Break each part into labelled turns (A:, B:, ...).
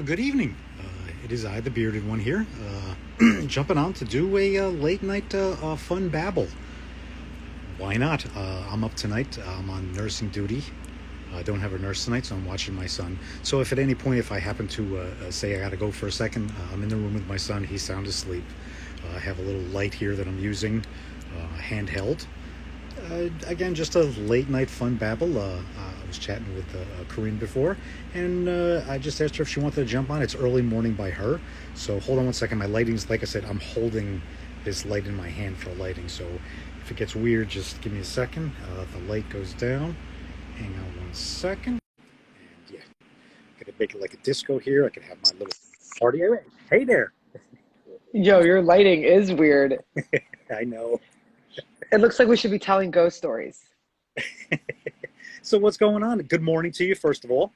A: Good evening. It is I, the bearded one here, jumping on to do a late night fun babble. Why not? I'm up tonight. I'm on nursing duty. I don't have a nurse tonight, so I'm watching my son. So if at any point, if I happen to say I got to go for a second, I'm in the room with my son. He's sound asleep. I have a little light here that I'm using, handheld. Again, just a late night fun babble. I was chatting with Corinne before, and I just asked her if she wanted to jump on. It's early morning by her, so hold on one second. My lighting's, like I said, I'm holding this light in my hand for lighting, so if it gets weird, just give me a second. The light goes down. Hang on one second. And yeah, I could make it like a disco here. I could have my little party. Hey there.
B: Yo, your lighting is weird.
A: I know.
B: It looks like we should be telling ghost stories.
A: So what's going on? Good morning to you, first of all.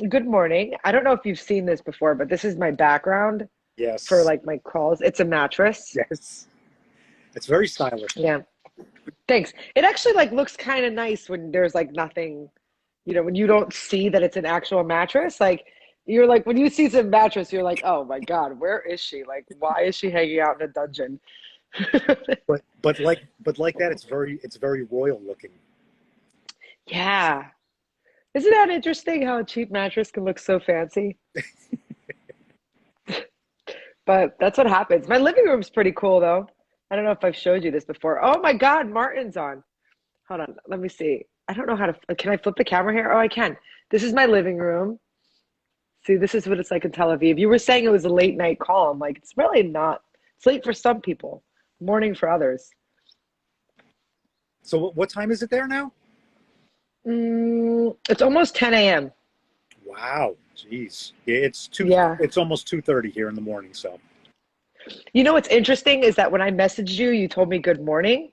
B: Good morning. I don't know if you've seen this before, but this is my background for
A: Yes.
B: like my calls. It's a mattress.
A: Yes. It's very stylish.
B: Yeah. Thanks. It actually like looks kind of nice when there's like nothing, when you don't see that it's an actual mattress. Like you're like when you see some mattress, you're like, "Oh my God, where is she? Like why is she hanging out in a dungeon?"
A: But like that, it's very royal looking.
B: Yeah. Isn't that interesting how a cheap mattress can look so fancy? But that's what happens. My living room's pretty cool though. I don't know if I've showed you this before. Oh my God, Martin's on. Hold on, let me see. I don't know how to, can I flip the camera here? Oh, I can. This is my living room. See, this is what it's like in Tel Aviv. You were saying it was a late night call. I'm like, it's really not. It's late for some people, morning for others.
A: So what time is it there now?
B: It's almost 10 a.m.
A: Wow, jeez. Yeah, it's two.
B: Yeah.
A: It's almost 2:30 here in the morning. So
B: You know what's interesting is that when I messaged you, you told me good morning.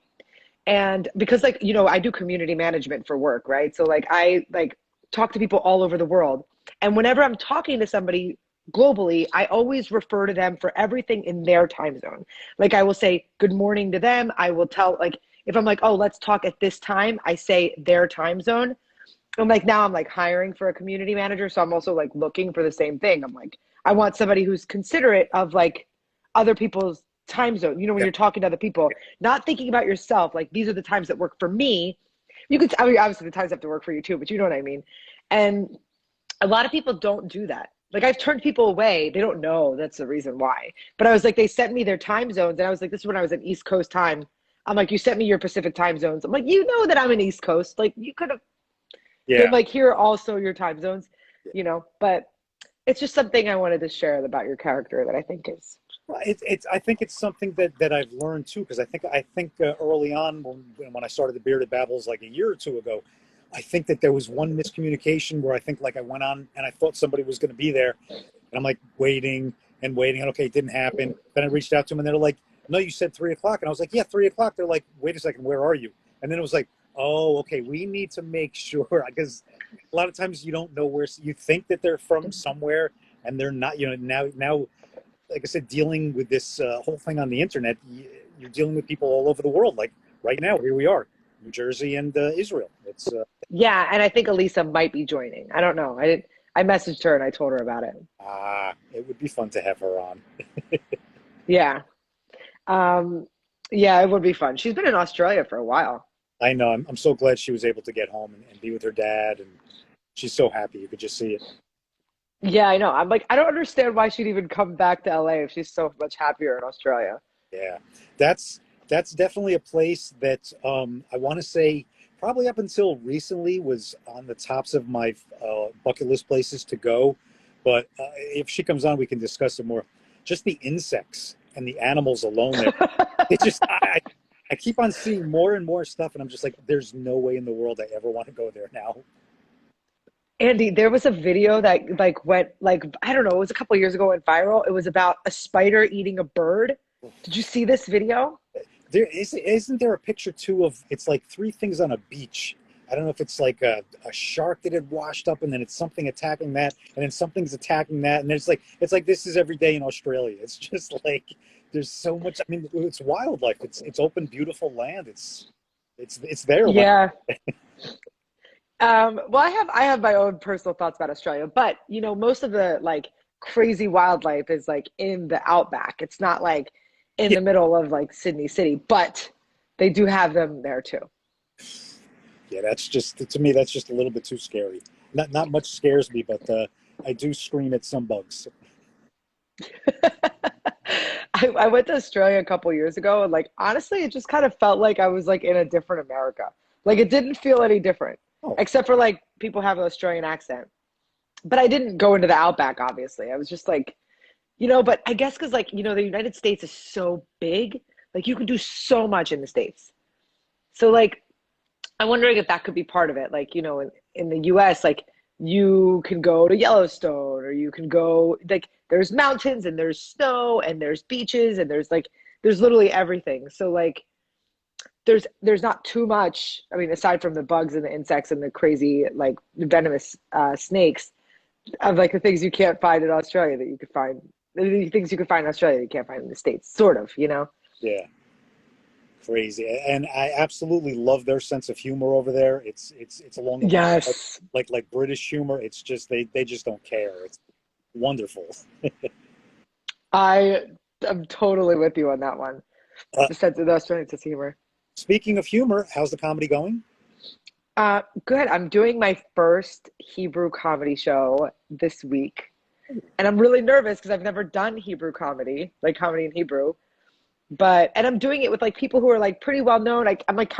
B: And because like, I do community management for work, right? So like I like talk to people all over the world. And whenever I'm talking to somebody globally, I always refer to them for everything in their time zone. Like I will say good morning to them. I will tell like if I'm like, "Oh, let's talk at this time," I say their time zone. I'm like now I'm like hiring for a community manager, so I'm also like looking for the same thing. I'm like I want somebody who's considerate of like other people's time zone. When
A: yeah,
B: you're talking to other people, not thinking about yourself, like these are the times that work for me. I mean, obviously the times have to work for you too, but you know what I mean. And a lot of people don't do that. Like I've turned people away. They don't know that's the reason why. But I was like, they sent me their time zones, and I was like, this is when I was in East Coast time. I'm like, you sent me your Pacific time zones. I'm like, you know that I'm in East Coast. Like you could have been
A: yeah.
B: like, here are also your time zones. But it's just something I wanted to share about your character that I think is.
A: Well, it's. I think it's something that I've learned too, because I think early on when I started the Bearded Babbles like a year or two ago, I think that there was one miscommunication where I think like I went on and I thought somebody was going to be there, and I'm like waiting and waiting, and okay, it didn't happen. Then I reached out to them, and they're like, "No, you said 3 o'clock," and I was like, "Yeah, 3 o'clock." They're like, "Wait a second, where are you?" And then it was like, "Oh, okay, we need to make sure," because a lot of times you don't know where you think that they're from somewhere, and they're not. Now, like I said, dealing with this whole thing on the internet, you're dealing with people all over the world. Like right now, here we are, New Jersey and Israel. It's
B: Yeah, and I think Elisa might be joining. I don't know. I messaged her and I told her about it.
A: it would be fun to have her on.
B: Yeah. Um, yeah, it would be fun. She's been in Australia for a while.
A: I know. I'm so glad she was able to get home and be with her dad, and she's so happy. You could just see it.
B: Yeah, I know. I'm like, I don't understand why she'd even come back to LA if she's so much happier in Australia.
A: Yeah, that's that's definitely a place that I want to say probably up until recently was on the tops of my bucket list places to go. But if she comes on, we can discuss it more. Just the insects and the animals alone there. It just I keep on seeing more and more stuff, and I'm just like, there's no way in the world I ever want to go there now.
B: Andy, there was a video that like went like I don't know, it was a couple years ago went viral. It was about a spider eating a bird. Did you see this video?
A: There isn't there a picture too of it's like three things on a beach. I don't know if it's like a shark that had washed up, and then it's something attacking that, and then something's attacking that, and it's like this is every day in Australia. It's just like there's so much. I mean, it's wildlife. It's open, beautiful land. It's there.
B: Yeah. Well, I have my own personal thoughts about Australia, but most of the like crazy wildlife is like in the outback. It's not like in
A: Yeah,
B: the middle of like Sydney City, but they do have them there too.
A: yeah. That's just to me. That's just a little bit too scary. Not much scares me, but I do scream at some bugs.
B: I went to Australia a couple years ago, and like honestly, it just kind of felt like I was like in a different America. Like it didn't feel any different,
A: Oh,
B: except for like people have an Australian accent. But I didn't go into the outback, obviously. I was just like, but I guess because like, the United States is so big, like you can do so much in the States. So like I'm wondering if that could be part of it. Like, in the US, like you can go to Yellowstone or you can go like there's mountains and there's snow and there's beaches and there's literally everything. So like there's not too much. I mean, aside from the bugs and the insects and the crazy like venomous snakes of like the things you can't find in Australia that you could find the things you could find in Australia you can't find in the States, sort of.
A: yeah, crazy. And I absolutely love their sense of humor over there. It's along the line
B: Yes.
A: like British humor. It's just they just don't care. It's wonderful.
B: I am totally with you on that one.
A: Uh,
B: The Australian sense of humor.
A: Speaking of humor, how's the comedy going?
B: Good. I'm doing my first Hebrew comedy show this week, and I'm really nervous because I've never done Hebrew comedy, like comedy in Hebrew. And I'm doing it with like people who are like pretty well known. I'm like,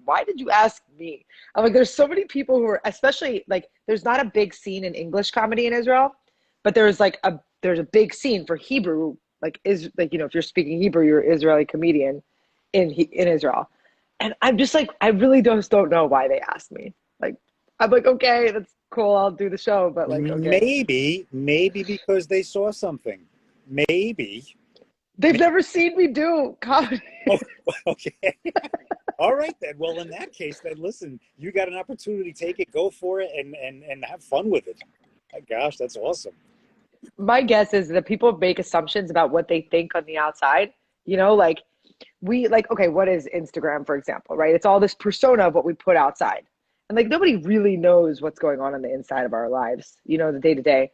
B: why did you ask me? I'm like, there's so many people who are, especially like, there's not a big scene in English comedy in Israel, but there's a big scene for Hebrew, like is like if you're speaking Hebrew, you're an Israeli comedian in Israel. And I'm just like, I really just don't know why they asked me. Like, I'm like, okay, that's cool. I'll do the show, but like, okay.
A: Maybe because they saw something. Maybe.
B: They've never seen me do comedy.
A: Oh, okay. All right then. Well, in that case, then listen, you got an opportunity. Take it, go for it, and have fun with it. My gosh, that's awesome.
B: My guess is that people make assumptions about what they think on the outside. Like okay, what is Instagram, for example, right? It's all this persona of what we put outside. And like nobody really knows what's going on the inside of our lives, the day to day.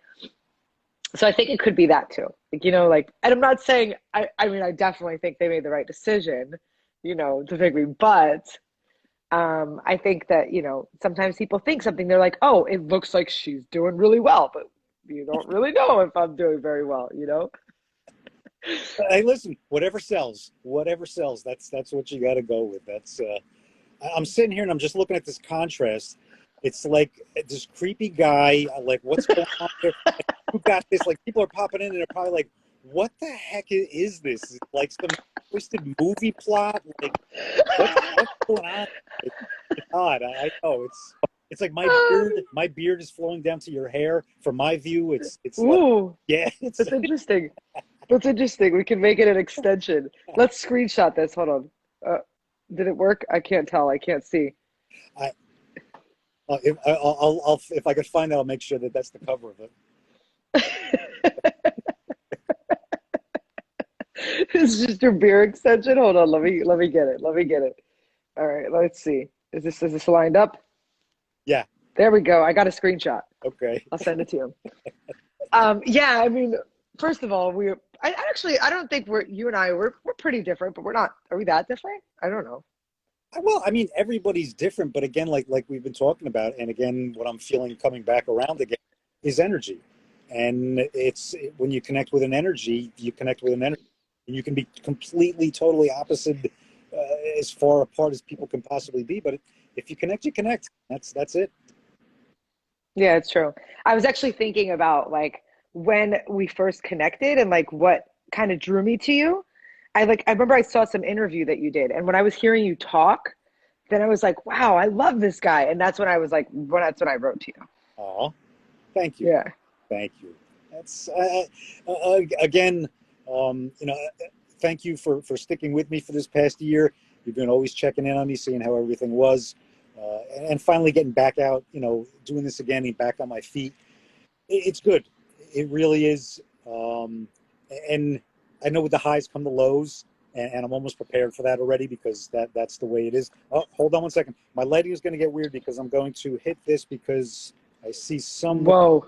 B: So I think it could be that too. Like, and I'm not saying I mean I definitely think they made the right decision, to pick me, but I think that, sometimes people think something, they're like, oh, it looks like she's doing really well, but you don't really know if I'm doing very well.
A: Hey, listen, whatever sells. That's what you got to go with. I'm sitting here and I'm just looking at this contrast. It's like this creepy guy. Like, what's going on here? Who got this? Like, people are popping in and they're probably like, "What the heck is this? Is it like some twisted movie plot? Like, what's going on?" It's odd. I know it's like my beard is flowing down to your hair. From my view, it's like
B: Ooh,
A: yeah, it's
B: that's interesting. That's interesting. We can make it an extension. Let's screenshot this. Hold on. Did it work? I can't tell. I can't see.
A: I if I could find that, I'll make sure that that's the cover of it.
B: It's just your beer extension. Hold on. Let me get it. Let me get it. All right. Let's see. Is this lined up?
A: Yeah.
B: There we go. I got a screenshot.
A: Okay.
B: I'll send it to you. Yeah. I mean, first of all, I don't think you and I we're pretty different, but we're not. Are we that different? I don't know.
A: Well, I mean, everybody's different, but again, like we've been talking about, and again, what I'm feeling coming back around again is energy, and it's when you connect with an energy, you connect with an energy, and you can be completely, totally opposite, as far apart as people can possibly be. But if you connect, you connect. That's it.
B: Yeah, it's true. I was actually thinking about like when we first connected and like what kind of drew me to you. I remember I saw some interview that you did, and when I was hearing you talk, then I was like, wow, I love this guy. And that's when I was like, that's when I wrote to you.
A: Oh, thank you.
B: Yeah.
A: Thank you. That's again, thank you for sticking with me for this past year. You've been always checking in on me, seeing how everything was, and finally getting back out. Doing this again, and back on my feet. It's good. It really is. And I know with the highs come the lows, and I'm almost prepared for that already because that's the way it is. Oh, hold on one second. My lighting is going to get weird because I'm going to hit this because I see
B: Whoa.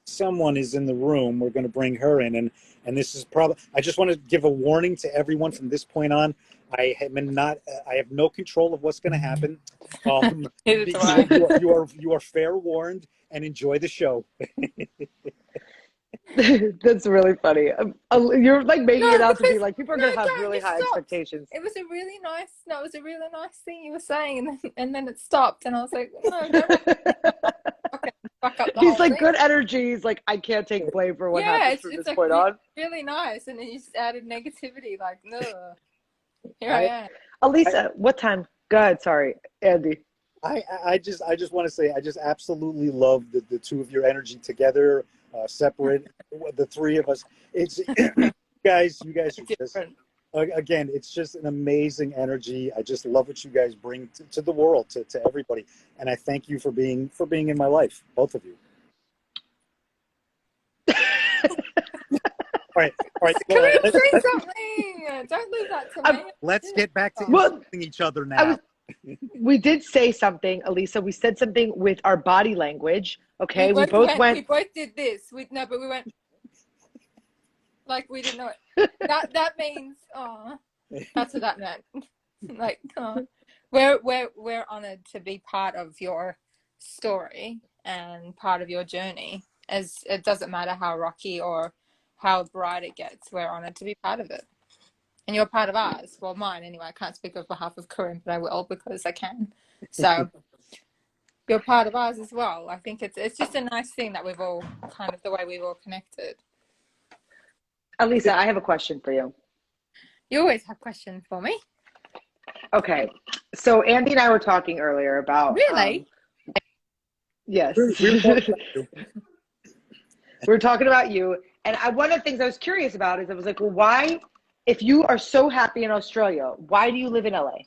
A: someone is in the room. We're going to bring her in, and this is probably. I just want to give a warning to everyone from this point on. I have no control of what's going to happen. You are fair warned, and enjoy the show.
B: That's really funny. You're like making it
C: No,
B: out to be
C: because
B: like people are
C: no,
B: gonna have
C: don't.
B: really
C: You
B: high
C: stopped.
B: expectations.
C: It was a really nice. No, it was a really nice thing you were saying, and then it stopped, and I was like, no, don't fuck up the
B: He's
C: whole
B: like
C: thing.
B: good energy. He's like I can't take blame for what
C: Yeah,
B: happens from
C: it's
B: this
C: like
B: point on.
C: really nice, and then you just added negativity. Like, no, here I am.
B: Elisa, what time? Go ahead. Sorry, Andy.
A: I just want to say I just absolutely love the two of your energy together, separate the three of us. It's you guys are just again, it's just an amazing energy. I just love what you guys bring to the world, to everybody, and I thank you for being in my life, both of you. All right.
C: Come in and say something. Don't leave that to me.
A: Let's get back to insulting each other now.
B: We did say something, Elisa. We said something with our body language. Okay, we both went.
C: We both did this. But we went like we didn't know it. That means that's what that meant. Like we're honored to be part of your story and part of your journey. As it doesn't matter how rocky or how bright it gets, we're honored to be part of it. And you're part of ours. Well, mine anyway. I can't speak on behalf of Corinne, but I will because I can. So you're part of ours as well. I think it's just a nice thing that we've all kind of the way we've all connected.
B: Elisa, I have a question for you.
C: You always have questions for me.
B: Okay, so Andy and I were talking earlier about
C: really.
B: Yes, we were talking about you, and one of the things I was curious about is I was like, well, why? If you are so happy in Australia, why do you live in LA?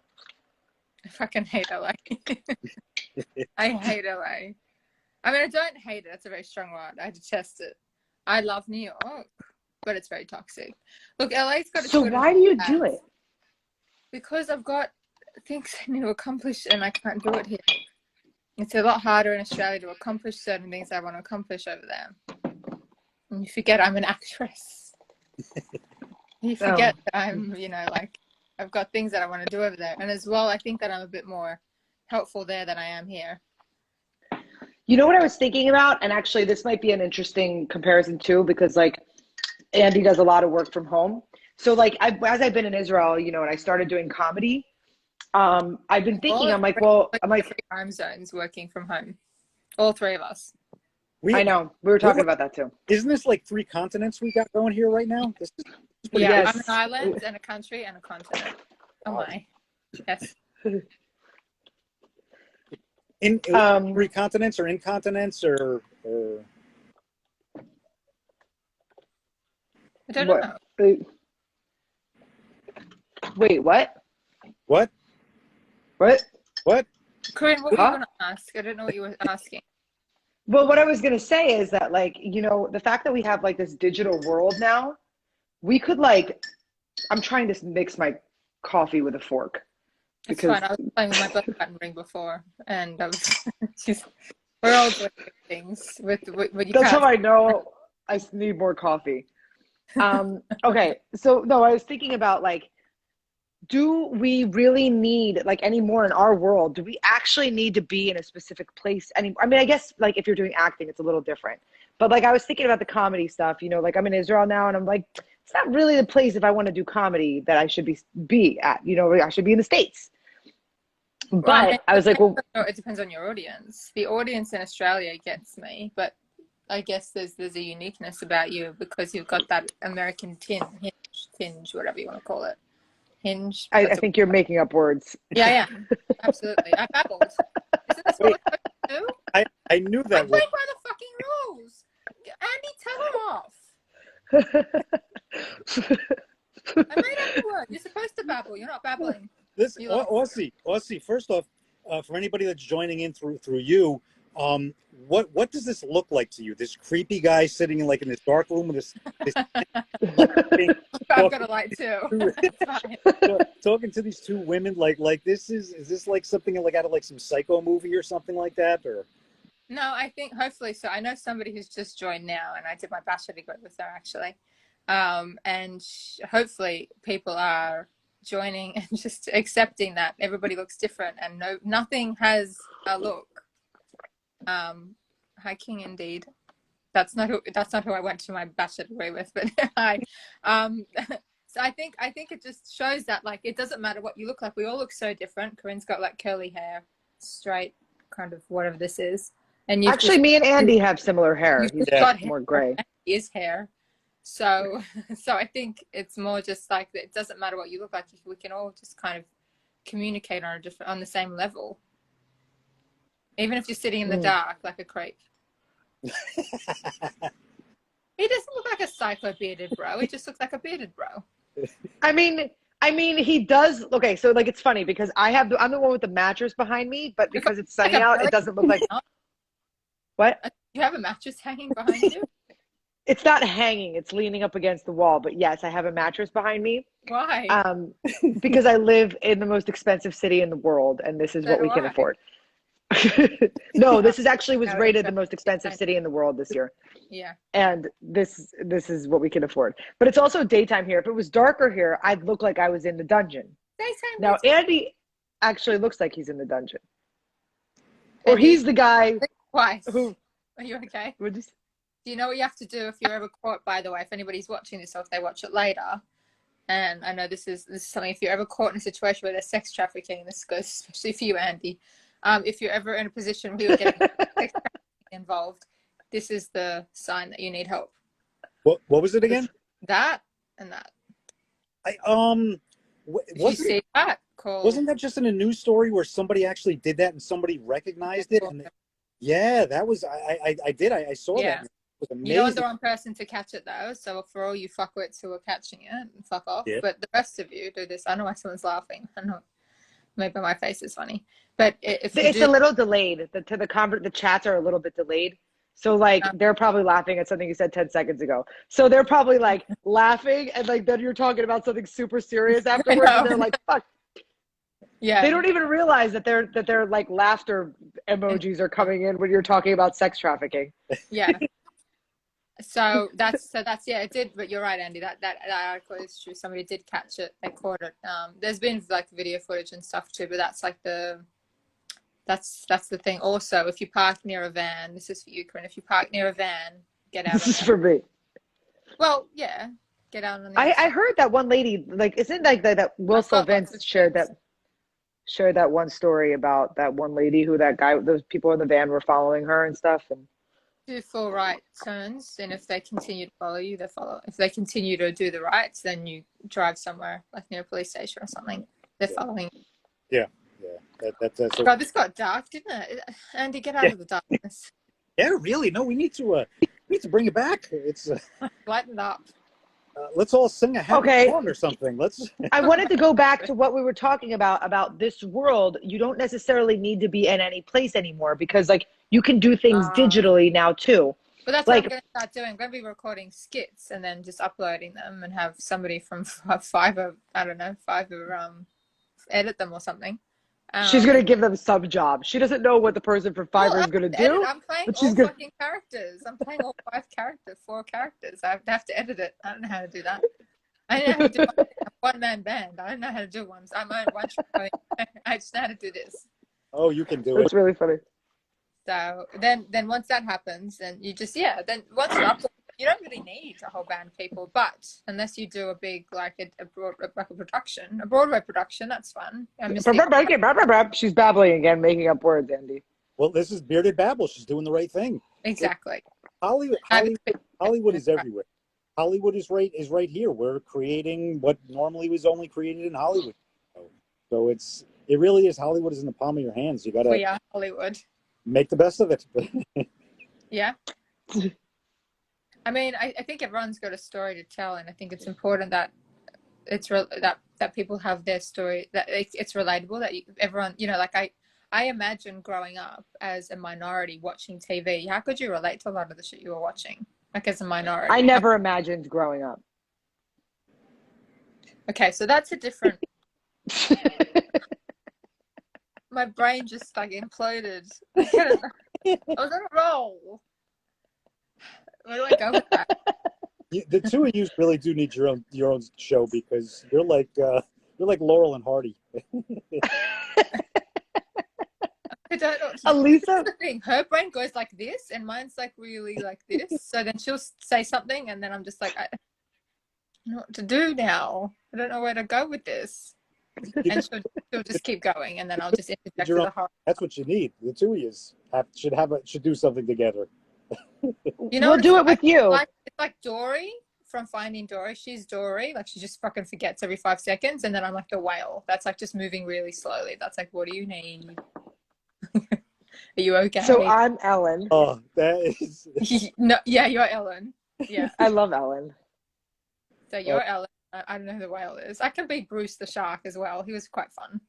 C: I fucking hate LA. I hate LA. I mean, I don't hate it. That's a very strong word. I detest it. I love New York, but it's very toxic. Look, LA's got.
B: So why do you do it?
C: Because I've got things I need to accomplish, and I can't do it here. It's a lot harder in Australia to accomplish certain things I want to accomplish over there. And you forget I'm an actress. You forget that I'm, like I've got things that I want to do over there. And as well, I think that I'm a bit more helpful there than I am here.
B: You know what I was thinking about? And actually, this might be an interesting comparison too, because like Andy does a lot of work from home. So like as I've been in Israel, and I started doing comedy, I've been thinking, I'm like
C: three time zones working from home. All three of us.
B: I know. We were talking about that too.
A: Isn't this like 3 continents we got going here right now? This is
C: I'm an island and a country and a continent. Oh my. Yes.
A: In 3 continents or incontinents or
C: I don't know.
B: Wait, what?
A: What?
C: Corinne, what were you going to ask? I don't know what you were asking.
B: Well, what I was going to say is that, like, the fact that we have, like, this digital world now, we could, like, I'm trying to mix my coffee with a fork.
C: It's fine. I was playing with my belly button ring before, and I was we're all doing things with you.
B: That's how I know I need more coffee. Okay, so, no, I was thinking about, like, do we really need, like, any more in our world? Do we actually need to be in a specific place anymore? I mean, I guess, like, if you're doing acting, it's a little different. But, like, I was thinking about the comedy stuff, like, I'm in Israel now, and I'm like, it's not really the place if I want to do comedy that I should be at. I should be in the States. But I was like, well,
C: it depends on your audience. The audience in Australia gets me, but I guess there's a uniqueness about you because you've got that American tinge, whatever you want to call it. Hinge.
B: I think you're making up words.
C: Yeah, I am. Absolutely. I babbled. Isn't this what we're supposed to do?
A: I knew that.
C: I played by the fucking rules. Andy, tell him off. I made up a word. You're supposed to babble. You're not babbling.
A: Aussie. First off, for anybody that's joining in through you, what does this look like to you? This creepy guy sitting in like in this dark room with this
C: I've got a light too. It's fine.
A: talking to these two women like this is this like something like out of like some psycho movie or something like that, or?
C: No, I think hopefully so. I know somebody who's just joined now, and I did my bachelor degree with her actually. And hopefully people are joining and just accepting that everybody looks different and nothing has a look. Hi King indeed. That's not who I went to my bachelor degree with, but hi. So I think it just shows that like it doesn't matter what you look like. We all look so different. Corinne's got like curly hair, straight, kind of whatever this is. And
B: Actually, me and Andy have similar hair. He's
C: got
B: more gray.
C: His hair. So I think it's more just like it doesn't matter what you look like. We can all just kind of communicate on the same level, even if you're sitting in the dark like a creep. He doesn't look like a psycho bearded bro. He just looks like a bearded bro.
B: I mean, he does. Okay, so like it's funny because I'm the one with the mattress behind me, but because it's sunny out, it doesn't look like. What?
C: You have a mattress hanging behind you?
B: It's not hanging, it's leaning up against the wall, but yes, I have a mattress behind me.
C: Why?
B: Because I live in the most expensive city in the world, and this is what we can afford. No, this is actually was rated the most expensive city in the world this year.
C: Yeah.
B: And this is what we can afford. But it's also daytime here. If it was darker here, I'd look like I was in the dungeon.
C: Daytime.
B: Now, Andy actually looks like he's in the dungeon. Or he's the guy who...
C: Are you okay?
B: Would you...
C: Do you know what you have to do if you're ever caught, by the way, if anybody's watching this or if they watch it later? And I know this is something, if you're ever caught in a situation where there's sex trafficking, this goes especially for you, Andy. If you're ever in a position where you're getting sex trafficking involved, this is the sign that you need help.
A: What was it again?
C: That and that.
A: Wasn't that just in a news story where somebody actually did that and somebody recognized it? And yeah, that was I did. I saw that. It was amazing.
C: You're the wrong person to catch it though. So for all you fuckwits who are catching it, fuck off. Yeah. But the rest of you do this. I know why someone's laughing. I know maybe my face is funny, but it's
B: a little delayed. The chats are a little bit delayed. So like they're probably laughing at something you said 10 seconds ago. So they're probably like laughing, and like then you're talking about something super serious afterwards, and they're like, "Fuck." Yeah. They don't even realize that they're like laughter emojis are coming in when you're talking about sex trafficking.
C: Yeah. So that's yeah, it did. But you're right, Andy. That article is true. Somebody did catch it. They caught it. There's been like video footage and stuff too, but that's like that's the thing. Also, if you park near a van, this is for you, Corinne. If you park near a van, get out.
B: This is for me.
C: Well, yeah, get out on the.
B: I heard that one lady, like, isn't like that Will Vince shared that one story about that one lady who those people in the van were following her and stuff. And
C: do full right turns, and if they continue to follow you, they follow. If they continue to do the rights, then you drive somewhere like near a police station or something. They're following.
A: Yeah. That's
C: God, this got dark, didn't it? Andy, get out of the darkness.
A: Yeah, really. No, we need to bring it back. It's
C: lighten it up.
A: Let's all sing a happy song or something.
B: I wanted to go back to what we were talking about this world. You don't necessarily need to be in any place anymore because like you can do things digitally now too.
C: But that's what I'm going to start doing. I'm going to be recording skits and then just uploading them and have somebody from Fiverr, edit them or something.
B: She's going to give them some job. She doesn't know what the person from Fiverr is going to do.
C: I'm playing all fucking characters. I'm playing all 4 characters. I have to edit it. I don't know how to do that. I know how to do a one-man band. I don't know how to do one. I'm on one show. I just know how to do this.
A: Oh, you can do it.
B: It's really funny.
C: So then once that happens, then you just, then once you're uploaded, you don't really need a whole band of people, but unless you do a big, like a Broadway production, that's fun.
B: She's babbling again, making up words, Andy.
A: Well, this is Bearded Babble. She's doing the right thing.
C: Exactly.
A: Hollywood is everywhere. Hollywood is right here. We're creating what normally was only created in Hollywood. So it really is. Hollywood is in the palm of your hands. You got to.
C: We are Hollywood.
A: Make the best of it.
C: Yeah. I mean, I think everyone's got a story to tell, and I think it's important that that people have their story, that it's relatable, that everyone, like I imagine growing up as a minority watching TV. How could you relate to a lot of the shit you were watching? Like as a minority.
B: I never imagined growing up.
C: Okay, so that's a different. My brain just like imploded. I was on a roll. Where do I go with that?
D: The two of you really do need your own show because you're like Laurel and Hardy.
C: I don't know.
B: Elisa?
C: That's the thing. Her brain goes like this, and mine's like really like this. So then she'll say something, and then I'm just like, I don't know what to do now. I don't know where to go with this. And she'll just keep going, and then I'll just interject with a horror.
D: That's what you need. The two of you should do something together.
C: You know,
B: We'll do it with you.
C: It's like Dory from Finding Dory. She's Dory, like she just fucking forgets every 5 seconds, and then I'm like the whale. That's like just moving really slowly. That's like, what do you need? Are you okay?
B: So I'm Ellen.
D: Oh, that is.
C: No, yeah, you're Ellen. Yeah.
B: I love Ellen.
C: So you're Ellen. I don't know who the whale is. I can be Bruce the shark as well. He was quite fun.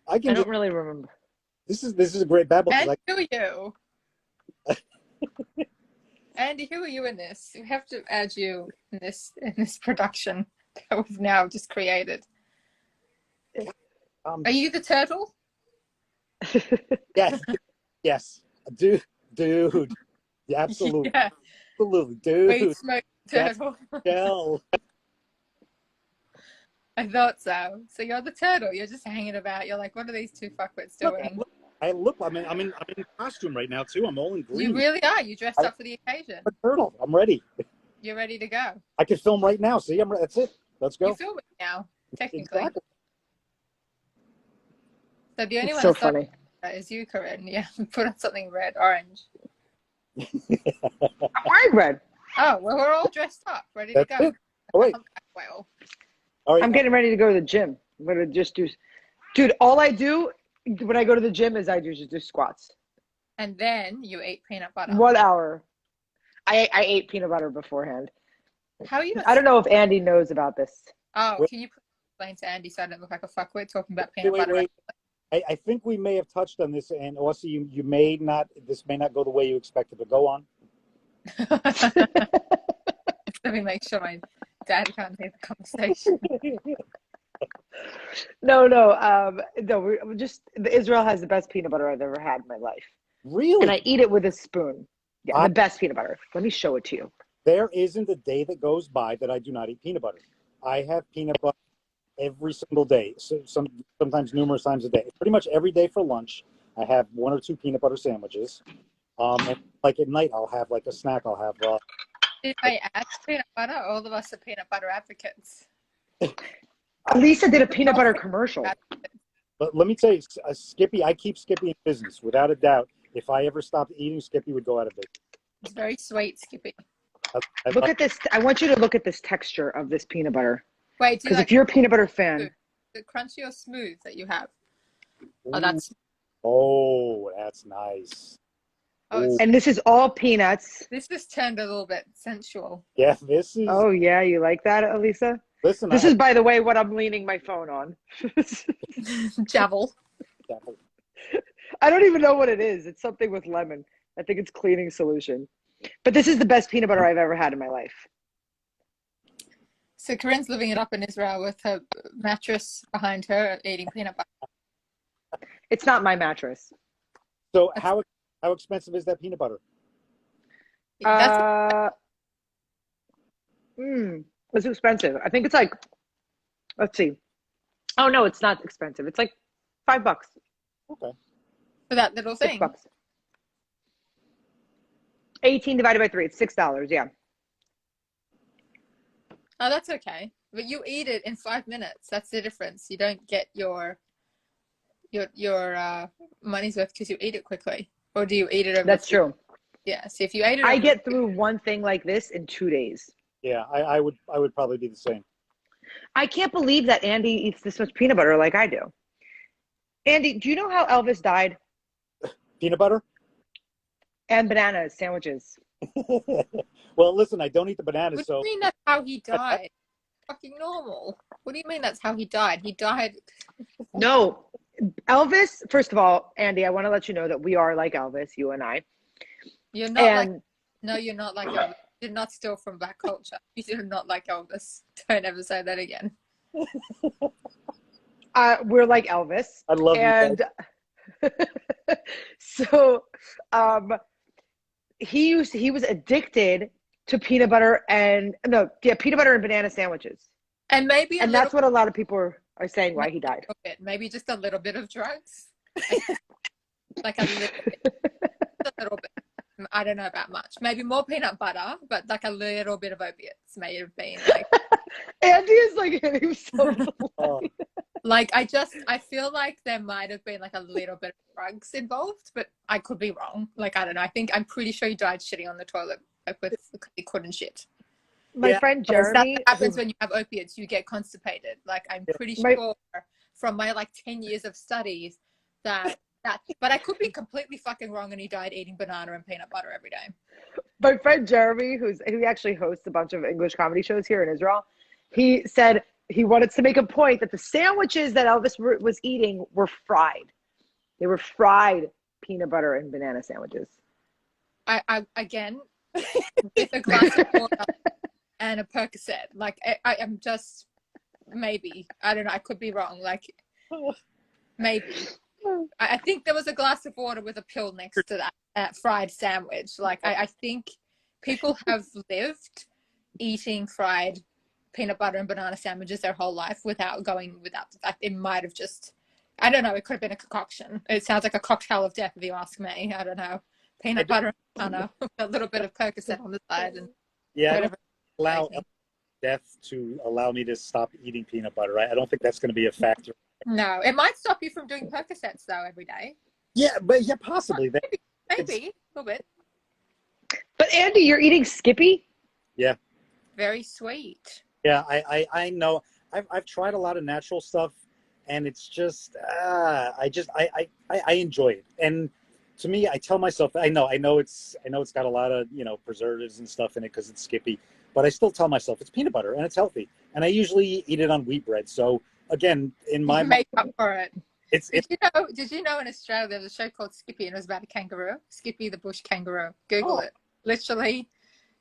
B: I don't really remember.
D: This is a great babble.
C: And who are you? Andy, who are you in this? We have to add you in this production that we've now just created. Are you the turtle?
D: Yes, dude, yeah, absolutely,
C: Yeah.
D: absolutely, dude.
C: Weed smoke turtle.
D: Hell.
C: I thought so. So you're the turtle. You're just hanging about. You're like, what are these two fuckwits doing?
D: I'm in costume right now too. I'm all in green.
C: You really are. You dressed up for the occasion.
D: I'm a turtle. I'm ready.
C: You're ready to go.
D: I can film right now. See, that's it. Let's go.
C: You're filming now, technically.
D: Exactly.
C: So the only
B: It's
C: one
B: so
C: that's
B: funny.
C: is you, Corinne. Yeah, put on something red, orange.
B: I'm wearing red.
C: Oh, well, we're all dressed up, ready to
D: That's
C: go.
D: it. Oh, wait.
C: Well,
D: All right.
B: I'm getting ready to go to the gym. I'm gonna just do, dude. All I do when I go to the gym is I just do squats.
C: and then you eat peanut butter.
B: 1 hour. I ate peanut butter beforehand.
C: How are you?
B: I don't know if Andy knows about this.
C: Oh, can you explain to Andy so I don't look like a fuckwit talking about peanut butter?
D: Wait. I think we may have touched on this, and also you may not. This may not go the way you expected, but go on.
C: Let me make sure my dad can't hear the conversation.
B: No. We're just Israel has the best peanut butter I've ever had in my life,
D: Really?
B: and I eat it with a spoon. Yeah, the best peanut butter. Let me show it to you.
D: There isn't a day that goes by that I do not eat peanut butter. I have peanut butter every single day, so sometimes numerous times a day. Pretty much every day for lunch, I have 1 or 2 peanut butter sandwiches. And like at night, I'll have like a snack. I'll have.
C: Did I add peanut butter? All of us are peanut butter advocates.
B: Lisa did a peanut butter commercial.
D: But let me tell you, Skippy, I keep Skippy in business without a doubt. If I ever stopped eating, Skippy would go out of business.
C: It's very sweet, Skippy.
B: Look at this. I want you to look at this texture of this peanut butter.
C: Wait,
B: because if you're a peanut butter fan,
C: is it crunchy or smooth that you have?
D: Ooh.
C: Oh,
D: that's nice.
C: Oh,
B: and this is all peanuts.
C: This just turned a little bit sensual.
D: Yeah, this is.
B: Oh yeah, you like that, Elisa?
D: Listen,
B: this is, by the way, what I'm leaning my phone on.
C: Javel.
B: I don't even know what it is. It's something with lemon. I think it's cleaning solution. But this is the best peanut butter I've ever had in my life.
C: So Corinne's living it up in Israel with her mattress behind her, eating peanut butter.
B: It's not my mattress.
D: So how expensive is that peanut butter?
B: It's expensive. I think it's like, let's see. Oh no, it's not expensive. It's like $5.
D: Okay.
C: For that little thing.
B: $6. 18 divided by 3. It's $6. Yeah.
C: Oh, that's okay. But you eat it in 5 minutes. That's the difference. You don't get your money's worth because you eat it quickly. Or do you eat it over?
B: That's true.
C: Yeah. So if you ate it,
B: I get through one thing like this in 2 days.
D: Yeah, I would probably be the same.
B: I can't believe that Andy eats this much peanut butter like I do. Andy, do you know how Elvis died?
D: Peanut butter?
B: And bananas, sandwiches.
D: Well, listen, I don't eat the bananas.
C: What do you mean that's how he died? Fucking normal. What do you mean that's how he died? He died.
B: No, Elvis, first of all, Andy, I want to let you know that we are like Elvis, you and I.
C: You're not like,
B: And
C: no, you're not like Elvis. You did not steal from black culture. You did not like Elvis. Don't ever say that again.
B: we're like Elvis.
D: I love you guys.
B: And so he was addicted to peanut butter and banana sandwiches.
C: And maybe
B: And that's what a lot of people are saying why he died.
C: Maybe just a little bit of drugs. Like a little bit. Just a little bit. I don't know about much. Maybe more peanut butter, but like a little bit of opiates may have been like.
B: Andy is like hitting so
D: Oh,
C: Like I feel like there might have been like a little bit of drugs involved, but I could be wrong. Like I don't know. I'm pretty sure he died shitting on the toilet because he couldn't shit.
B: my friend Jeremy,
C: That happens when you have opiates. You get constipated. Like I'm pretty sure from my like 10 years of studies that. But I could be completely fucking wrong, and he died eating banana and peanut butter every day.
B: my friend Jeremy, who actually hosts a bunch of English comedy shows here in Israel, he said he wanted to make a point that the sandwiches that Elvis was eating were fried. They were fried peanut butter and banana sandwiches.
C: I again with a glass of water and a Percocet. Like I am just maybe I don't know. I could be wrong. Like maybe. I think there was a glass of water with a pill next to that fried sandwich. Like I think people have lived eating fried peanut butter and banana sandwiches their whole life without the fact it might have just, I don't know, it could have been a concoction. It sounds like a cocktail of death if you ask me. I don't know. Peanut butter and banana, a little bit of Percocet on the side. And
D: yeah,
C: whatever.
D: allow death to allow me to stop eating peanut butter. I don't think that's going to be a factor.
C: No, it might stop you from doing Percocets though every day.
D: Yeah, but yeah, possibly.
C: Maybe a little bit.
B: But Andy, you're eating Skippy?
D: Yeah.
C: Very sweet.
D: Yeah, I know. I've tried a lot of natural stuff, and it's just I enjoy it. And to me, I tell myself I know it's got a lot of preservatives and stuff in it because it's Skippy, but I still tell myself it's peanut butter and it's healthy. And I usually eat it on wheat bread. So again, in my
C: make up for it.
D: Did
C: you know in Australia there was a show called Skippy and it was about a kangaroo, Skippy the bush kangaroo. Google it. Literally,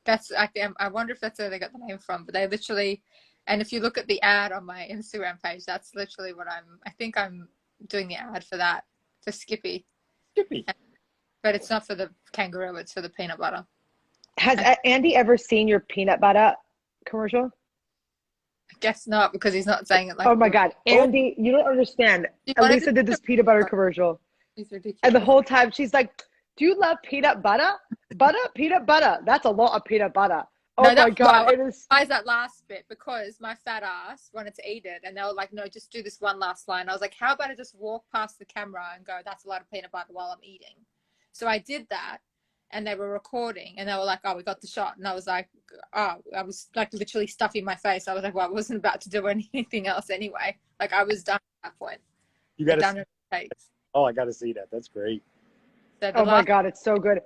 C: I wonder if that's where they got the name from. But they literally, and if you look at the ad on my Instagram page, that's literally what I think I'm doing the ad for that, for Skippy.
D: Skippy.
C: But it's not for the kangaroo, it's for the peanut butter.
B: Has Andy ever seen your peanut butter commercial?
C: I guess not, because he's not saying it like.
B: Oh my God, Andy, you don't understand. Elisa did this peanut butter commercial.
C: He's ridiculous.
B: And the whole time she's like, "Do you love peanut butter? Peanut butter. That's a lot of peanut butter." Oh
C: no,
B: my God, it is.
C: Why is that last bit? Because my fat ass wanted to eat it, and they were like, "No, just do this one last line." I was like, "How about I just walk past the camera and go, that's a lot of peanut butter while I'm eating?" So I did that, and they were recording, and they were like, "Oh, we got the shot," and I was like, "Oh," I was like literally stuffing my face. I was like, "Well, I wasn't about to do anything else anyway." Like I was done at that point.
D: You got
C: done
D: to.
C: in the takes.
D: Oh, I got to see that. That's great.
C: So
B: Oh my God, it's so good.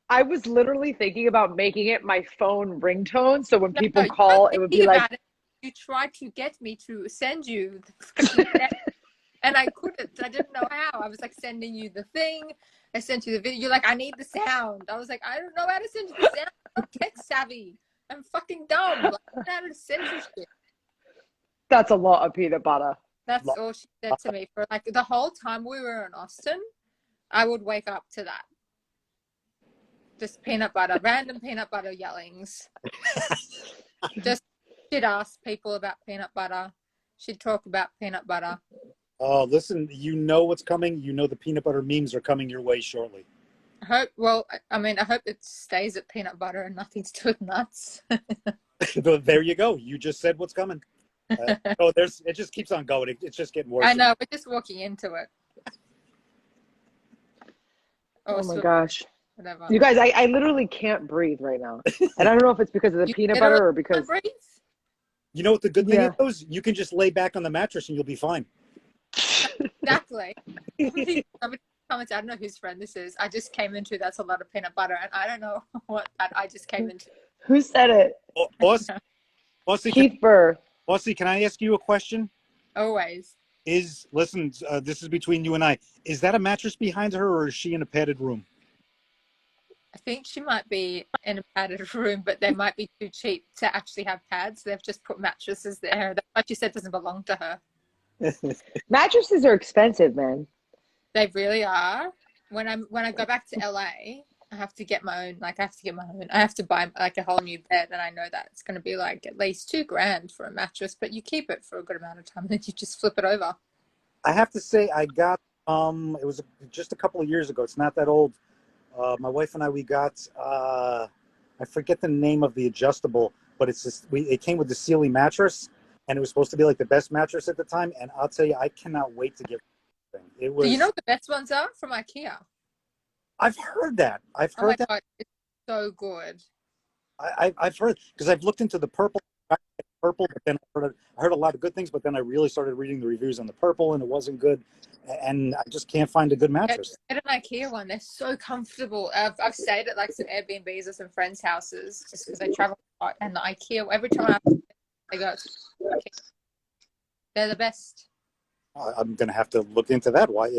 B: I was literally thinking about making it my phone ringtone, so when people call, it would be like.
C: You tried to get me to send you the and I couldn't. I didn't know how. I was like sending you the thing. I sent you the video. You're like, I need the sound. I was like, I don't know how to send you the sound. I'm not tech savvy. I'm fucking dumb. Like, I don't know how to send you shit.
B: That's a lot of peanut butter.
C: That's all she said to me for like the whole time we were in Austin. I would wake up to that. Just peanut butter, random peanut butter yellings. Just she'd ask people about peanut butter. She'd talk about peanut butter.
D: Oh, listen, you know what's coming. You know the peanut butter memes are coming your way shortly.
C: I hope. Well, I mean, I hope it stays at peanut butter and nothing to do with nuts.
D: There you go. You just said what's coming. It just keeps on going. It's just getting worse.
C: I know. We're just walking into it.
B: Oh my gosh.
C: Whatever.
B: You guys, I literally can't breathe right now. And I don't know if it's because of the peanut butter or because.
C: Breathe?
D: You know what the good thing is? You can just lay back on the mattress and you'll be fine.
C: Exactly. Somebody comments, I don't know whose friend this is. I just came into that's a lot of peanut butter, and I don't know what that I just came into.
B: Who said it?
D: Aussie,
B: Keith Burr.
D: Aussie, can I ask you a question?
C: Always.
D: Listen, this is between you and I. Is that a mattress behind her, or is she in a padded room?
C: I think she might be in a padded room, but they might be too cheap to actually have pads. They've just put mattresses there. That, like you said, doesn't belong to her.
B: Mattresses are expensive, man.
C: They really are. When I go back to LA, I have to get my own. Like I have to get my own. I have to buy like a whole new bed, and I know that it's going to be like at least $2,000 for a mattress. But you keep it for a good amount of time, and then you just flip it over.
D: I have to say, I got it was just a couple of years ago. It's not that old. My wife and we got I forget the name of the adjustable, but it came with the Sealy mattress, and it was supposed to be like the best mattress at the time. And I'll tell you, I cannot wait to get it. It was.
C: Do you know what the best ones are from IKEA?
D: I've heard that.
C: Oh my God, it's so good.
D: I've heard, because I've looked into the purple, but then I heard a lot of good things. But then I really started reading the reviews on the purple, and it wasn't good. And I just can't find a good mattress.
C: Get an IKEA one. They're so comfortable. I've stayed at like some Airbnbs or some friends' houses just because I travel a lot. And the IKEA, every time I go, they're the best.
D: I'm going to have to look into that. Why?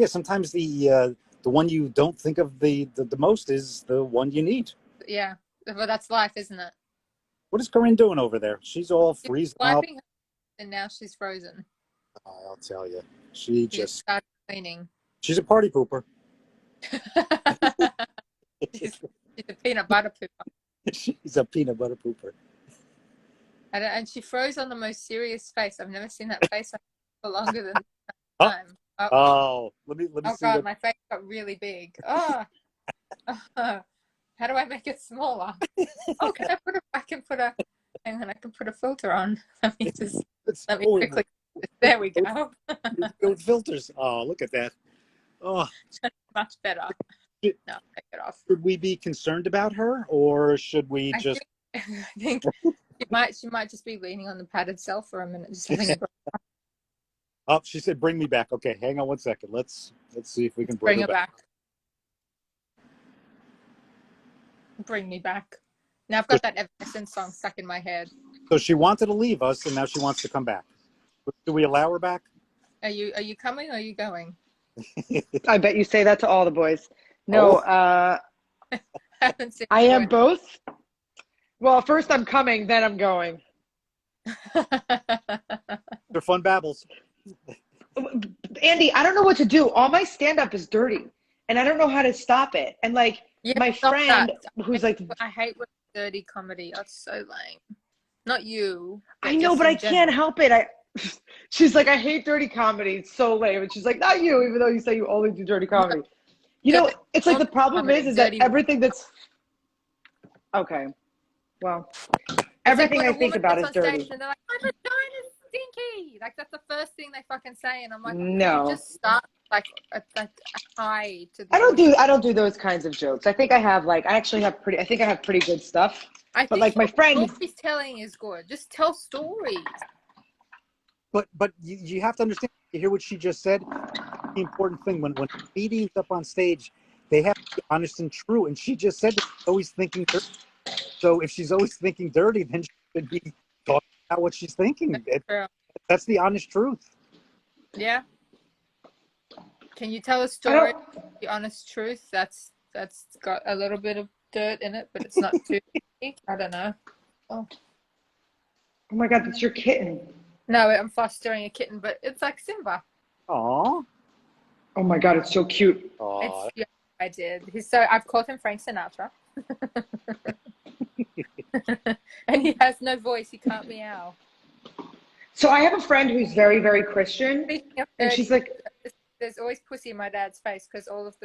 D: Sometimes the one you don't think of the most is the one you need.
C: Yeah, well, that's life, isn't it?
D: What is Corinne doing over there? She's all freezing up.
C: And now she's frozen.
D: I'll tell you, she just
C: started cleaning.
D: She's a party pooper.
C: she's a peanut butter pooper.
D: She's a peanut butter pooper.
C: And she froze on the most serious face. I've never seen that face for longer than time.
D: Oh, let me see.
C: Oh God, my face got really big. Oh. How do I make it smaller? Oh, can I can put a filter on. Let me quickly. There we go.
D: With filters. Oh, look at that. Oh,
C: much better. No, take it off.
D: Should we be concerned about her, or should we just?
C: I think she might just be leaning on the padded cell for a minute, just having a break.
D: Oh, she said, "Bring me back." Okay, hang on one second. Let's see if we can bring her back.
C: Bring me back. Now I've got that Evanescence song stuck in my head.
D: So she wanted to leave us, and now she wants to come back. Do we allow her back?
C: Are you coming or are you going?
B: I bet you say that to all the boys. No, I am both. Well, first I'm coming, then I'm going.
D: They're fun babbles.
B: Andy, I don't know what to do. All my stand-up is dirty, and I don't know how to stop it. And like my friend, who's like,
C: I hate dirty comedy. That's so lame. Not you.
B: I know, but I can't help it. She's like, I hate dirty comedy. It's so lame. And she's like, not you, even though you say you only do dirty comedy. You know, it's like the problem is that everything that's okay. Well, everything I think about is dirty.
C: And they're like, my vagina's stinky. Like that's the first thing they fucking say, and I'm like,
B: no.
C: Just start like a high to.
B: I don't do those kinds of jokes. I think I have I think I have pretty good stuff. But like my friend,
C: he's telling is good. Just tell stories.
D: But you have to understand. You hear what she just said. The important thing when comedians up on stage, they have to be honest and true. And she just said that she's always thinking dirty. So if she's always thinking dirty, then she should be talking about what she's thinking. That's the honest truth.
C: Yeah. Can you tell a story? The honest truth. That's got a little bit of dirt in it, but it's not too. I don't know. Oh
B: my God, that's your kitten.
C: No, I'm fostering a kitten, but it's like Simba.
D: Aww.
B: Oh my God, it's so cute.
C: Yeah, I did. I've called him Frank Sinatra. And he has no voice. He can't meow.
B: So I have a friend who's very, very Christian, and she's like,
C: "There's always pussy in my dad's face because all of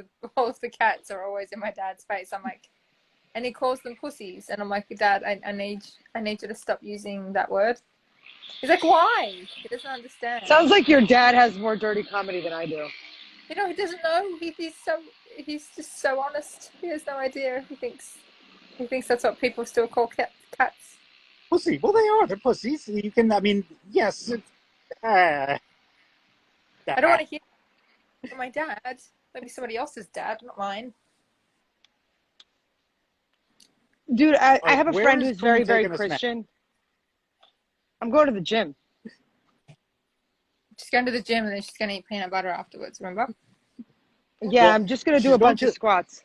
C: the cats are always in my dad's face." I'm like, and he calls them pussies, and I'm like, "Dad, I need you to stop using that word." He's like, "Why?" He doesn't understand.
B: Sounds like your dad has more dirty comedy than I do.
C: You know, he doesn't know. He's just so honest. He has no idea. He thinks that's what people still call cats.
D: Pussy. Well, they are. They're pussies. You can. I mean, yes.
C: I don't want to hear from my dad. Maybe somebody else's dad, not mine.
B: Dude, I have a friend who's very, very Christian. I'm going to the gym.
C: She's going to the gym and then she's going to eat peanut butter afterwards, remember?
B: Yeah,
D: Well,
B: I'm just gonna do
D: she's
B: a
D: going
B: bunch
D: to.
B: of squats.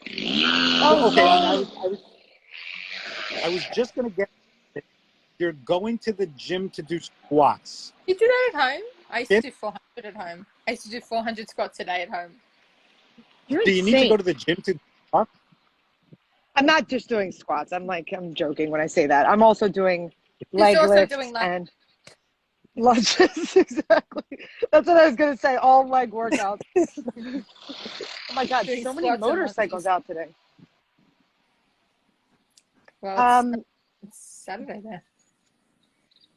D: Well,
B: Oh
D: okay,
B: no!
D: I was just going to get. You're going to the gym to do squats.
C: You do that at home? I used to
D: Yeah.
C: do 400 at home. I used to do 400 squats a day at home.
B: You're
D: Do you need to go
B: insane.
D: to the gym to? Huh?
B: I'm not just doing squats. I'm joking when I say that. I'm also doing
C: She's
B: leg
C: also
B: lifts
C: doing like
B: and lunges. Exactly. That's what I was gonna say. All leg workouts. Oh my God!
C: doing
B: So many
C: squats and
B: motorcycles
C: lunges.
B: out today.
C: Well,
B: Um,
C: it's Saturday there.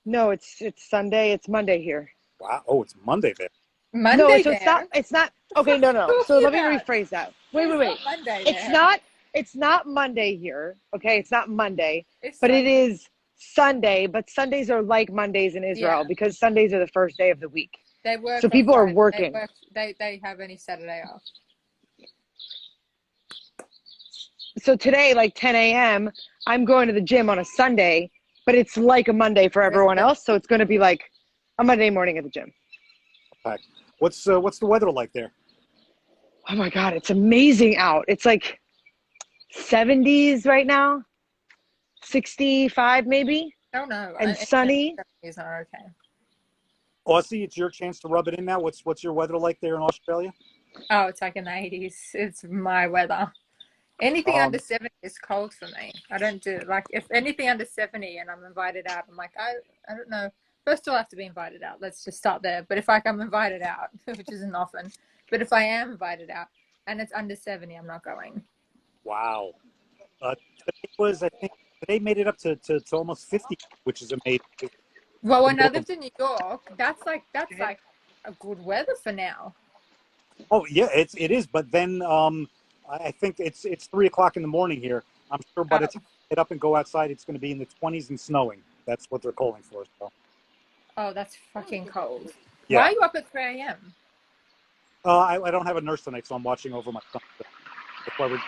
B: no, it's Sunday. It's Monday here.
D: Wow. Oh, it's Monday there.
B: No,
C: Monday
B: so it's not.
C: there?
B: It's not.
C: What the
B: Okay,
C: fuck are
B: no,
C: you
B: no. So
C: talking
B: let me
C: about?
B: rephrase that. Wait,
C: It's
B: wait,
C: not
B: wait.
C: Monday
B: It's
C: there.
B: not. It's not Monday here. Okay, it's not Monday,
C: It's
B: but it
C: Sunday.
B: is Sunday. But Sundays are like Mondays in Israel
C: Yeah.
B: because Sundays are the first day of the week.
C: They work
B: So
C: on
B: people are
C: Friday.
B: working.
C: They have any Saturday off.
B: So today, like 10 a.m., I'm going to the gym on a Sunday, but it's like a Monday for everyone else. So it's going to be like a Monday morning at the gym.
D: Okay. What's the weather like there?
B: Oh my God, it's amazing out. It's like 70s right now, 65 maybe,
C: Oh no.
B: and sunny.
C: It's not okay.
D: Aussie, it's your chance to rub it in now. What's your weather like there in Australia?
C: Oh, it's like in the 80s. It's my weather. Anything under 70 is cold for me. I don't do like if anything under 70 and I'm invited out, I'm like, I don't know. First of all, I have to be invited out. Let's just start there. But if like I'm invited out, which isn't often, but if I am invited out and it's under 70, I'm not going.
D: Wow. Today was, I think, today made it up to almost 50, which is amazing.
C: Well, when I lived in New York, that's like a good weather for now.
D: Oh yeah, it is. But then I think it's 3 o'clock in the morning here. I'm sure by the time I get up and go outside, it's going to be in the 20s and snowing. That's what they're calling for. So.
C: Oh, that's fucking cold.
D: Yeah.
C: Why are you up at 3 a.m.?
D: I don't have a nurse tonight, so I'm watching over my son. That's why we're.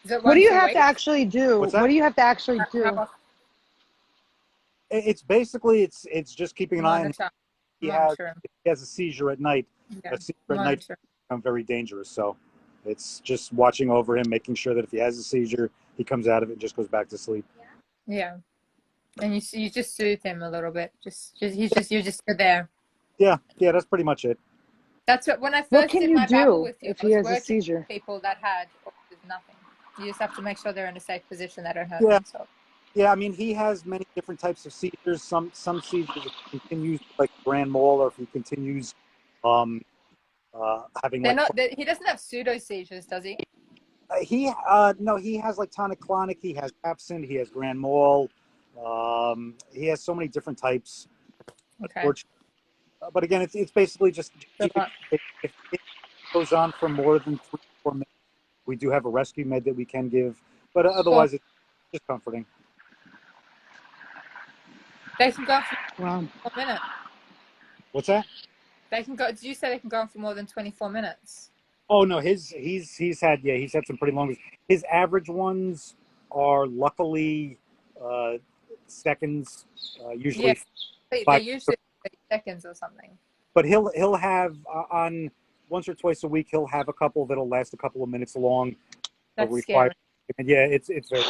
D: Yeah.
B: What do you have to actually do?
D: What's that?
B: What do you have to actually do?
D: It's basically it's just keeping an eye on him. He has a seizure at night.
C: Yeah.
D: A seizure at night can become very dangerous. So it's just watching over him, making sure that if he has a seizure, he comes out of it and just goes back to sleep.
C: Yeah. And you just soothe him a little bit. You're just there.
D: Yeah, that's pretty much it.
C: That's when I
B: What
C: first
B: can
C: did
B: you
C: my Babble
B: do
C: with you.
B: if
C: I
B: he
C: was
B: has a
C: working
B: seizure?
C: with people that had nothing. You just have to make sure they're in a safe position. They don't hurt
D: Yeah.
C: themselves.
D: Yeah, I mean, he has many different types of seizures. Some seizures, if he continues like grand mal, or if he continues having
C: He doesn't have pseudo seizures, does he?
D: No, he has like tonic-clonic. He has absent. He has grand mal. He has so many different types.
C: Okay.
D: But again, it's basically just keeping, if it goes on for more than 3-4 minutes, we do have a rescue med that we can give. But otherwise, it's just comforting.
C: They can go on for
B: Wow.
C: 4 minutes.
D: What's that?
C: They can go. Did you say they can go on for more than 24 minutes?
D: Oh no, he's had some pretty long. His average ones are luckily seconds, usually.
C: Yeah, they usually 30 seconds or something.
D: But he'll have on once or twice a week he'll have a couple that'll last a couple of minutes long.
C: That's scary.
D: And yeah, it's very.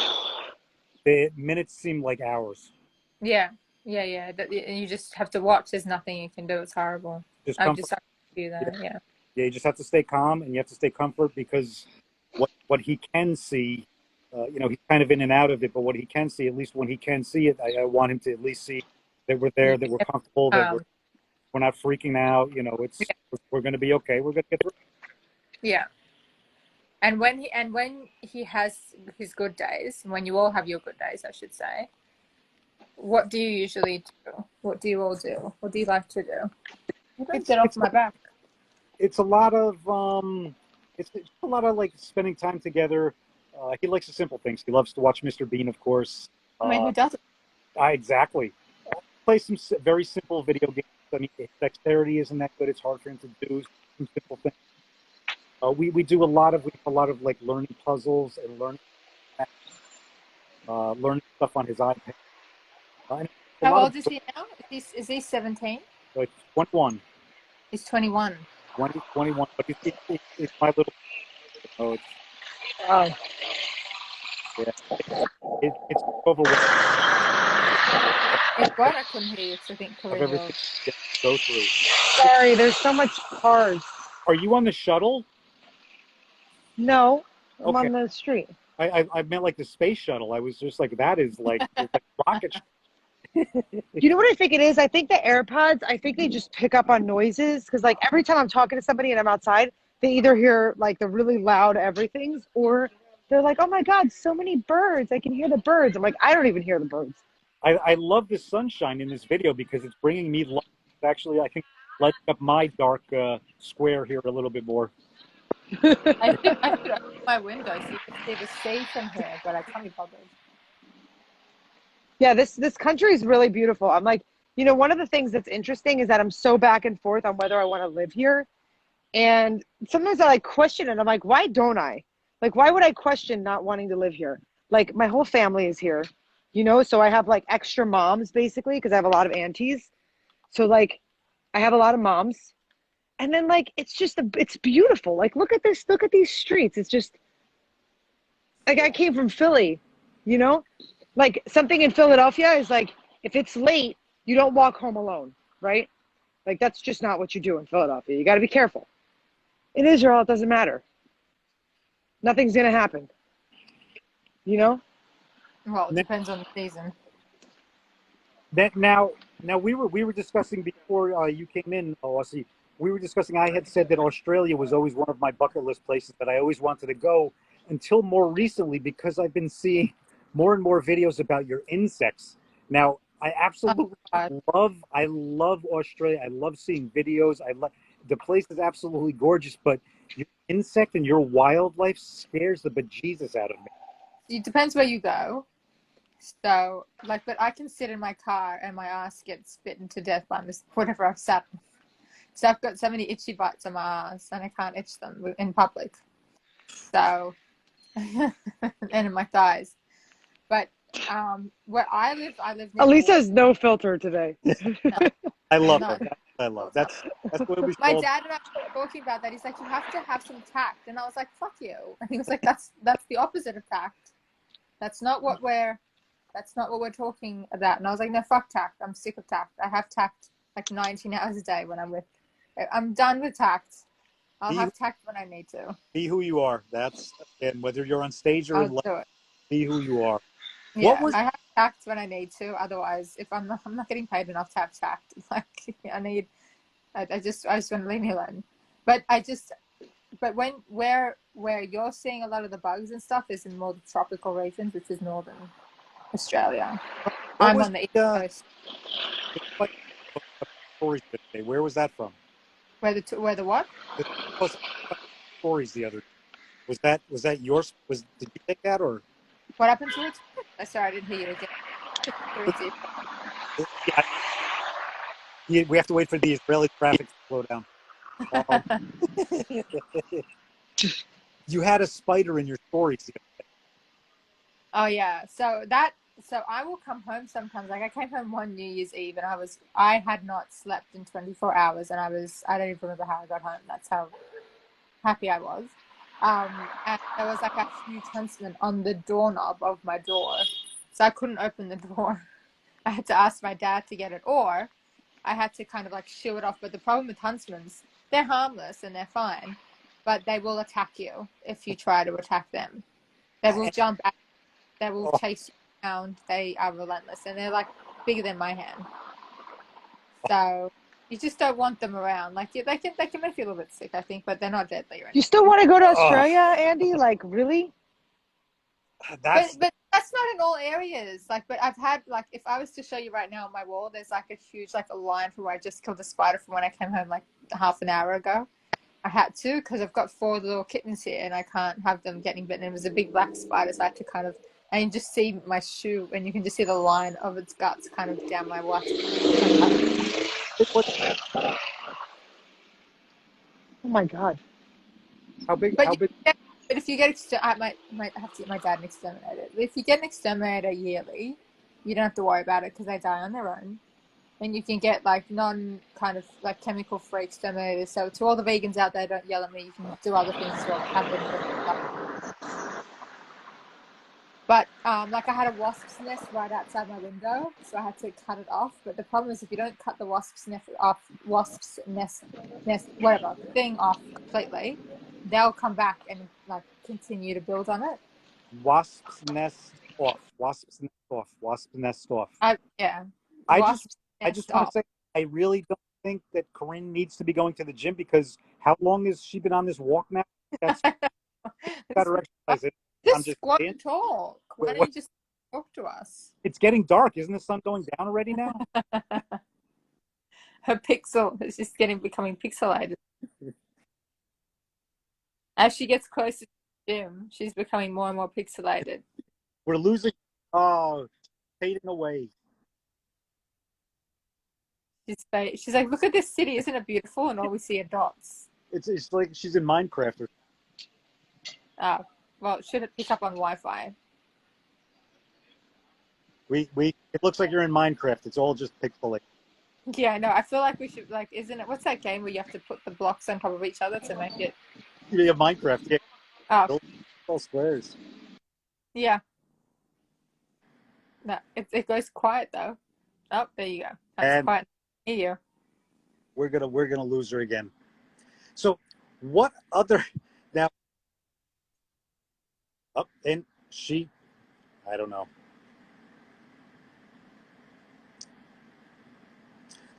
D: The minutes seem like hours.
C: Yeah. You just have to watch. There's nothing you can do. It's horrible. I just have to do that. Yeah.
D: Yeah, you just have to stay calm and you have to stay comfort because what he can see, he's kind of in and out of it, but what he can see, at least when he can see it, I want him to at least see that we're there, that we're comfortable, that we're not freaking out. We're going to be okay. We're going to get through.
C: Yeah. And when he has his good days, when you all have your good days, I should say, what do you usually do? What do you all do? What do you like to do? Get off my back.
D: It's a lot of like spending time together. He likes the simple things. He loves to watch Mr. Bean, of course.
C: I mean, who doesn't?
D: Exactly. Play some very simple video games. I mean, his dexterity isn't that good. It's hard for him to do some simple things. We do a lot of like learning puzzles and learning stuff on his iPad. And a
C: How
D: lot
C: old
D: of
C: is he now? Is he 17?
D: like 21,
C: He's 21.
D: 20, 21. But it's my little. Oh, it's
B: Oh,
D: yeah. It's overwhelming
C: It's what? I couldn't hear you because I think
D: of
C: Corinne
D: everything
C: yelled.
D: you go through.
B: sorry. There's so much cars.
D: Are you on the shuttle?
B: No, I'm
D: Okay.
B: on the street.
D: I meant like the space shuttle. I was just like, that is like, it's like rocket.
B: You know what I think it is? I think the AirPods, I think they just pick up on noises because like every time I'm talking to somebody and I'm outside, they either hear like the really loud everythings or they're like, oh my God, so many birds. I can hear the birds. I'm like, I don't even hear the birds.
D: I love the sunshine in this video because it's bringing me light. Actually, I think lighting up my dark square here a little bit more.
C: I should open my window so you can see the sea from here, but I can't be bothered.
B: Yeah, this country is really beautiful. I'm like, you know, one of the things that's interesting is that I'm so back and forth on whether I want to live here. And sometimes I like question it. I'm like, why don't I? Like, why would I question not wanting to live here? Like, my whole family is here, you know, so I have like extra moms basically because I have a lot of aunties. So like, I have a lot of moms. And then like, it's just, it's beautiful. Like, look at this, look at these streets. It's just, like, I came from Philly, you know? Like, something in Philadelphia is like, if it's late, you don't walk home alone, right? Like, that's just not what you do in Philadelphia. You got to be careful. In Israel, it doesn't matter. Nothing's going to happen, you know?
C: Well, it depends on the season.
D: That now we were discussing before you came in, Aussie. We were discussing. I had said that Australia was always one of my bucket list places that I always wanted to go until more recently because I've been seeing more and more videos about your insects. Now I absolutely
C: God.
D: I love Australia. I love seeing videos. I love the place is absolutely gorgeous, but your insect and your wildlife scares the bejesus out of me.
C: It depends where you go. So, like, but I can sit in my car and my ass gets bitten to death by whatever I've sat. So I've got so many itchy bites on my ass and I can't itch them in public. So, and in my thighs. But where I live near the
B: Elisa
C: water.
B: has no filter today.
D: I love
C: No.
D: it. That's what I love. That's what we should
C: My
D: all.
C: dad and I were talking about that. He's like, you have to have some tact. And I was like, fuck you. And he was like, that's the opposite of tact. That's not what we're talking about. And I was like, no, fuck tact. I'm sick of tact. I have tact like 19 hours a day when I'm done with tact. I'll have tact when I need to.
D: Be who you are. That's and whether you're on stage or in
C: I'll
D: life,
C: do it.
D: be who you are.
C: Yeah,
D: What was
C: I have tact when I need to. Otherwise, if I'm not getting paid enough to have tact. Like I just want to leave me alone. But where you're seeing a lot of the bugs and stuff is in more the tropical regions, which is northern Australia. I'm
D: was
C: on the east coast.
D: the stories today? Where was that from?
C: Where the what?
D: The stories the other day. Was that yours? Did you take that or?
C: What happened to it? Sorry, I didn't hear you again.
D: Yeah, we have to wait for the Israeli traffic to slow down. You had a spider in your stories.
C: Oh yeah. So I will come home sometimes. Like I came home one New Year's Eve and I had not slept in 24 hours and I don't even remember how I got home. That's how happy I was. And there was like a huge huntsman on the doorknob of my door. So I couldn't open the door. I had to ask my dad to get it, or I had to kind of like shoo it off. But the problem with huntsmans, they're harmless and they're fine, but they will attack you if you try to attack them. They will jump at you. They will chase you around. They are relentless and they're like bigger than my hand. So you just don't want them around. Like they can make you a little bit sick, I think, but they're not deadly or anything.
B: You still want to go to Australia, Andy? Like, really?
D: That's
C: But that's not in all areas. Like, but I've had like, if I was to show you right now on my wall, there's like a huge like a line from where I just killed a spider from when I came home like half an hour ago. I had to because I've got 4 little kittens here and I can't have them getting bitten. It was a big black spider, so I had to kind of, and you just see my shoe and you can just see the line of its guts kind of down my watch.
B: Oh my God.
D: how big?
C: But
D: How big?
C: But if you get I might have to get my dad an exterminator. If you get an exterminator yearly, you don't have to worry about it because they die on their own. And you can get like non kind of like chemical free exterminators. So to all the vegans out there, don't yell at me. You can do other things as well. Have them. But like I had a wasp's nest right outside my window, so I had to cut it off. But the problem is if you don't cut the wasp's nest whatever thing off completely, they'll come back and like continue to build on it.
D: Wasp's nest off. Wasp's nest off. Wasp's nest off.
C: Yeah.
D: I just want to say, I really don't think that Corinne needs to be going to the gym, because how long has she been on this walk now? That's better exercise.
C: Just squat and talk. Why don't you just talk to us?
D: It's getting dark. Isn't the sun going down already now?
C: Her pixel is just becoming pixelated. As she gets closer to the gym, she's becoming more and more pixelated.
D: We're losing. Oh, fading away.
C: She's like, look at this city. Isn't it beautiful? And all we see are dots.
D: It's like she's in Minecraft.
C: Oh, well, should it pick up on Wi-Fi?
D: It looks like you're in Minecraft. It's all just pixelated.
C: Yeah, no, I feel like we should, like, isn't it, what's that game where you have to put the blocks on top of each other to make it?
D: Yeah, Minecraft. Yeah.
C: Oh.
D: All squares.
C: Yeah. No, it goes quiet though. Oh, there you go. That's quiet. Here.
D: We're gonna lose her again. So, what other now? Up and she, I don't know.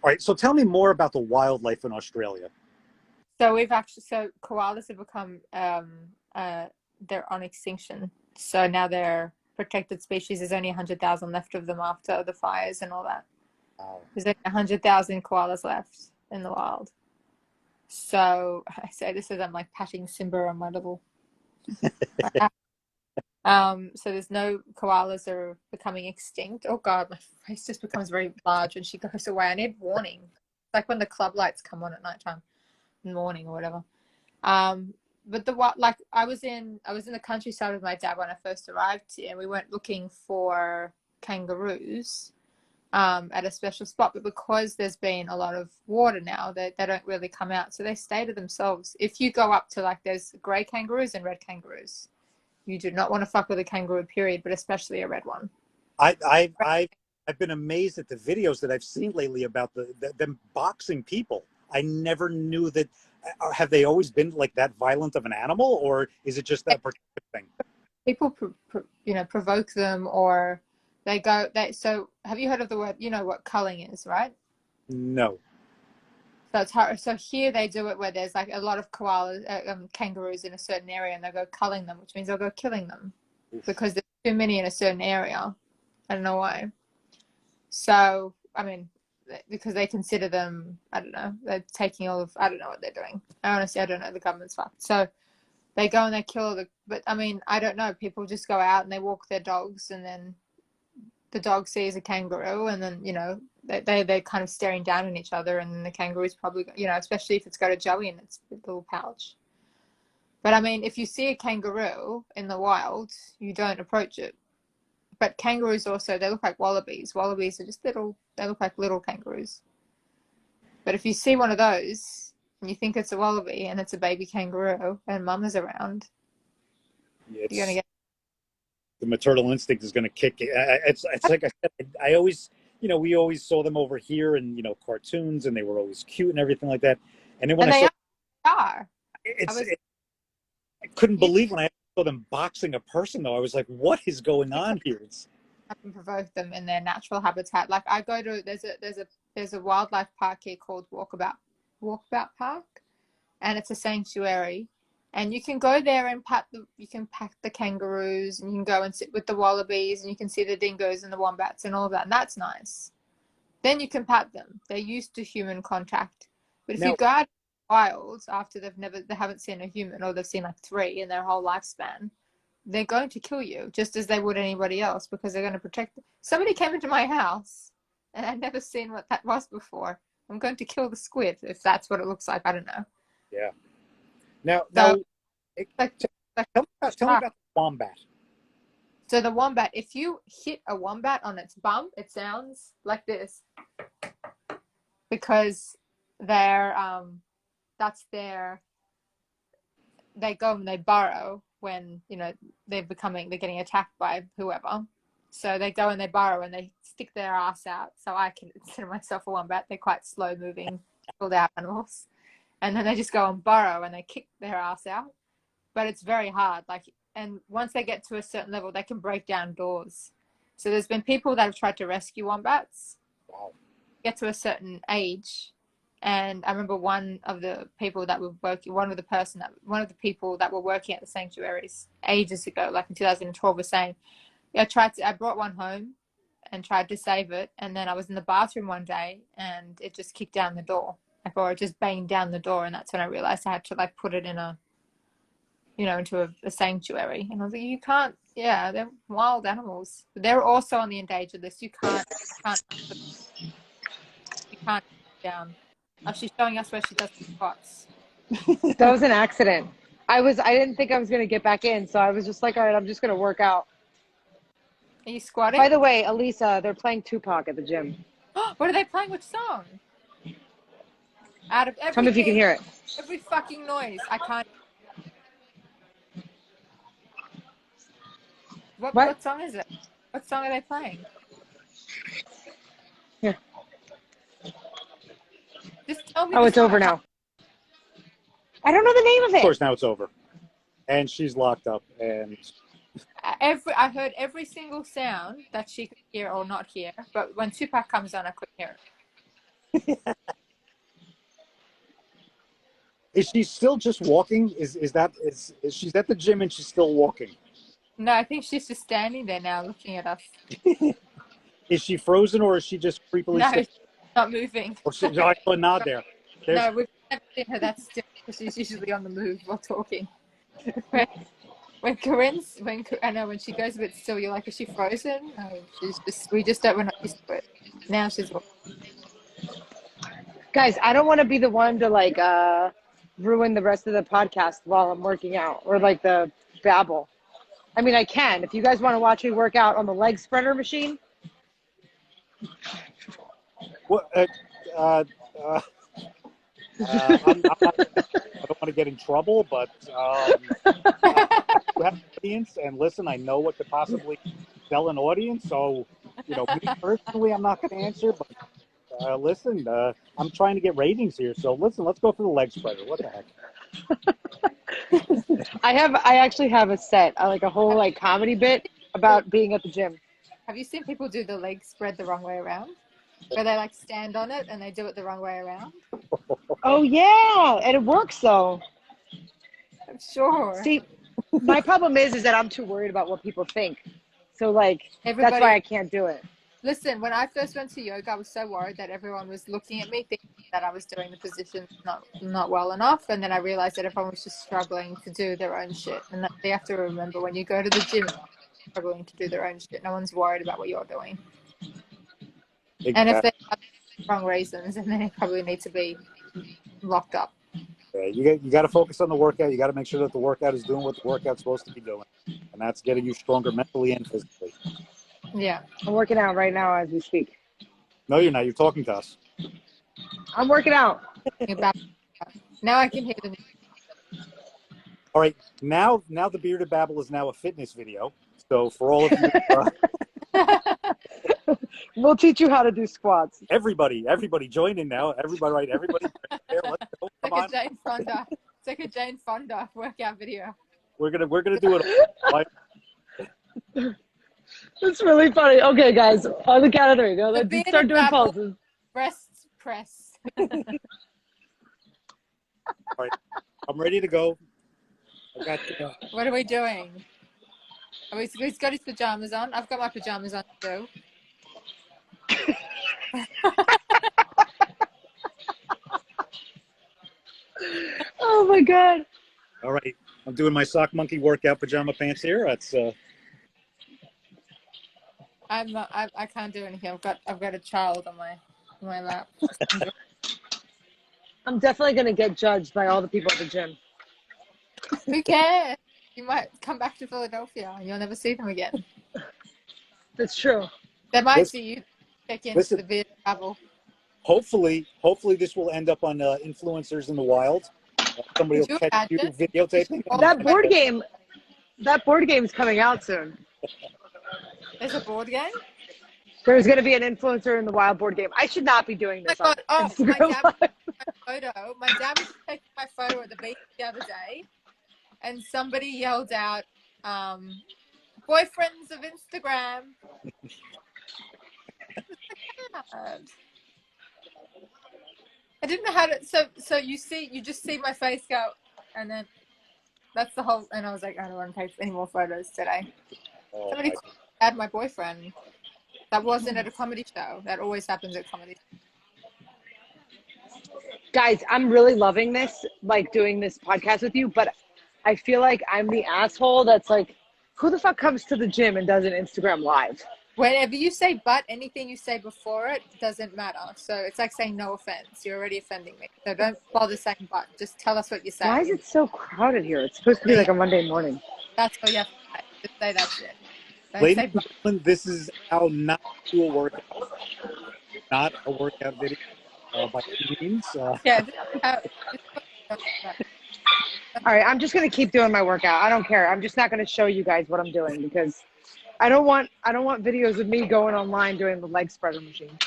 D: All right, so tell me more about the wildlife in Australia.
C: So koalas have become they're on extinction. So now they're protected species. There's only 100,000 left of them after the fires and all that. Wow. There's like 100,000 koalas left in the wild. So I say this as I'm like patting Simba on my little. So there's no koalas that are becoming extinct. Oh God, my face just becomes very large when she goes away. I need warning. Like when the club lights come on at nighttime, in the morning or whatever. But I was in the countryside with my dad when I first arrived here, and we went looking for kangaroos at a special spot. But because there's been a lot of water now, they don't really come out, so they stay to themselves. If you go up to like there's grey kangaroos and red kangaroos. You do not want to fuck with a kangaroo, period, but especially a red one.
D: I've been amazed at the videos that I've seen lately about them boxing people. I never knew that. Have they always been like that violent of an animal, or is it just that particular thing?
C: People, provoke them, or they go. So, have you heard of the word? You know what culling is, right?
D: No.
C: So it's hard. So here they do it where there's like a lot of kangaroos in a certain area, and they go culling them, which means they'll go killing them. Oof. Because there's too many in a certain area. I don't know why. So I mean, because they consider them, I don't know, they're taking I don't know what they're doing. I don't know, the government's fucked. So they go and they kill but I mean, I don't know, people just go out and they walk their dogs, and then the dog sees a kangaroo, and then, they're kind of staring down at each other, and then the kangaroo's probably, especially if it's got a joey in its little pouch. But I mean, if you see a kangaroo in the wild, you don't approach it. But kangaroos also, they look like wallabies. Wallabies are just they look like little kangaroos. But if you see one of those and you think it's a wallaby and it's a baby kangaroo and mum is around, you're going to get...
D: The maternal instinct is going to kick. It's like I said, I always, we always saw them over here in, cartoons, and they were always cute and everything like that. And then when I couldn't believe when I saw them boxing a person, though. I was like, what is going on here?
C: I can provoke them in their natural habitat. Like I go to, there's a wildlife park here called Walkabout Park, and it's a sanctuary. And you can go there and you can pack the kangaroos, and you can go and sit with the wallabies, and you can see the dingoes and the wombats and all of that. And that's nice. Then you can pat them. They're used to human contact. But if you go out in the wild after they haven't seen a human, or they've seen like 3 in their whole lifespan, they're going to kill you just as they would anybody else, because they're going to protect them. Somebody came into my house and I'd never seen what that was before. I'm going to kill the squid if that's what it looks like. I don't know.
D: Yeah. Now, tell me about the wombat.
C: So the wombat, if you hit a wombat on its bum, it sounds like this, because they're that's their, they go and they burrow when, you know, they're getting attacked by whoever. So they go and they burrow and they stick their ass out. So I can consider myself a wombat. They're quite slow moving, chilled out animals. And then they just go and burrow and they kick their ass out. But it's very hard. Like, and once they get to a certain level, they can break down doors. So there's been people that have tried to rescue wombats, get to a certain age. And I remember one of the people that were working, one of the people that were working at the sanctuaries ages ago, like in 2012, was saying, yeah, I brought one home and tried to save it. And then I was in the bathroom one day and it just kicked down the door. Or it just banged down the door. And that's when I realized I had to like put it in into a sanctuary. And I was like, you can't, yeah, they're wild animals. But they're also on the endangered list. You can't down. Oh, she's showing us where she does the spots.
B: That was an accident. I didn't think I was going to get back in. So I was just like, all right, I'm just going to work out.
C: Are you squatting?
B: By the way, Elisa, they're playing Tupac at the gym.
C: What are they playing? Which song? Out of everything.
B: Tell me if you can hear it.
C: Every fucking noise. I can't. What song is it? What song are they playing?
B: Here.
C: Just tell me.
B: Oh, it's over now. I don't know the name of it.
D: Of course, now it's over. And she's locked up. And
C: I heard every single sound that she could hear or not hear. But when Tupac comes on, I couldn't hear it.
D: is she still just walking? Is she's at the gym and she's still walking?
C: No, I think she's just standing there now looking at us.
D: Is she frozen or is she just creepily
C: No, she's not moving.
D: Or she, I saw a nod there.
C: No, we've never seen her that still, because she's usually on the move while talking. When she goes a bit still, you're like, is she frozen? No, we're not used to it. Now she's
B: Guys, I don't want to be the one to like ruin the rest of the podcast while I'm working out, or like the babble. I mean, I can. If you guys want to watch me work out on the leg spreader machine.
D: What? I don't want to get in trouble, but you have an audience, and listen, I know what could possibly sell an audience. So, me personally, I'm not going to answer, but listen, I'm trying to get ratings here. So listen, let's go for the leg spreader. What the heck?
B: I actually have a set, like a whole like comedy bit about being at the gym.
C: Have you seen people do the leg spread the wrong way around? Where they like stand on it and they do it the wrong way around?
B: Oh yeah, and it works though.
C: I'm sure.
B: See, my problem is that I'm too worried about what people think. So like, that's why I can't do it.
C: Listen, when I first went to yoga, I was so worried that everyone was looking at me thinking that I was doing the position not well enough. And then I realized that everyone was just struggling to do their own shit. And that they have to remember, when you go to the gym, struggling to do their own shit. No one's worried about what you're doing. Exactly. And if they're for wrong reasons, then they probably need to be locked up.
D: Yeah, you got to focus on the workout. You got to make sure that the workout is doing what the workout's supposed to be doing. And that's getting you stronger mentally and physically.
C: Yeah.
B: I'm working out right now as we speak.
D: No, you're not. You're talking to us.
B: I'm working out.
C: Now I can hear the music.
D: All right. Now the Bearded Babble is now a fitness video. So for all of you...
B: We'll teach you how to do squats.
D: Everybody join in now. Everybody. There, let's go. Come on.
C: It's like a Jane Fonda workout video.
D: We're gonna do it.
B: It's really funny. Okay, guys, on the count of three, let's start doing pulses.
C: Breasts press.
D: All right, I'm ready to go. I got to go.
C: What are we doing? He's got his pajamas on. I've got my pajamas on too.
B: Oh my god!
D: All right, I'm doing my sock monkey workout pajama pants here. That's
C: I can't do anything. I've got a child on my lap.
B: I'm definitely gonna get judged by all the people at the gym.
C: Who cares? You might come back to Philadelphia and you'll never see them again.
B: That's true.
C: They might
D: Listen,
C: see you check into
D: listen.
C: the beard bubble.
D: Hopefully this will end up on influencers in the wild. Somebody will
C: Could you
D: catch you
C: imagine?
D: videotaping.
B: That board game, that board game's coming out soon.
C: There's a board game.
B: There's going to be an influencer in the wild board game. I should not be doing
C: Oh
B: this
C: my
B: on
C: god! Oh, my
B: Instagram
C: dad
B: Live.
C: was taking my photo. My dad was taking my photo at the beach the other day, and somebody yelled out, "Boyfriends of Instagram." God. I didn't know how to. So you just see my face go, and then that's the whole. And I was like, I don't want to take any more photos today.
D: Oh,
C: Somebody called my dad my boyfriend. That wasn't at a comedy show. That always happens at comedy.
B: Guys, I'm really loving this, like doing this podcast with you, but I feel like I'm the asshole that's like, who the fuck comes to the gym and does an Instagram Live?
C: Whenever you say but, anything you say before it doesn't matter. So it's like saying no offense. You're already offending me. So don't bother saying but. Just tell us what you're saying.
B: Why is it so crowded here? It's supposed to be like a Monday morning.
C: That's all you have to say. Just say that shit. Don't
D: ladies
C: say
D: and
C: but.
D: gentlemen, this is how not to do a workout. Not a workout video by any means.
C: Yeah.
B: All right, I'm just gonna keep doing my workout. I don't care. I'm just not gonna show you guys what I'm doing because I don't want videos of me going online doing the leg spreader machine.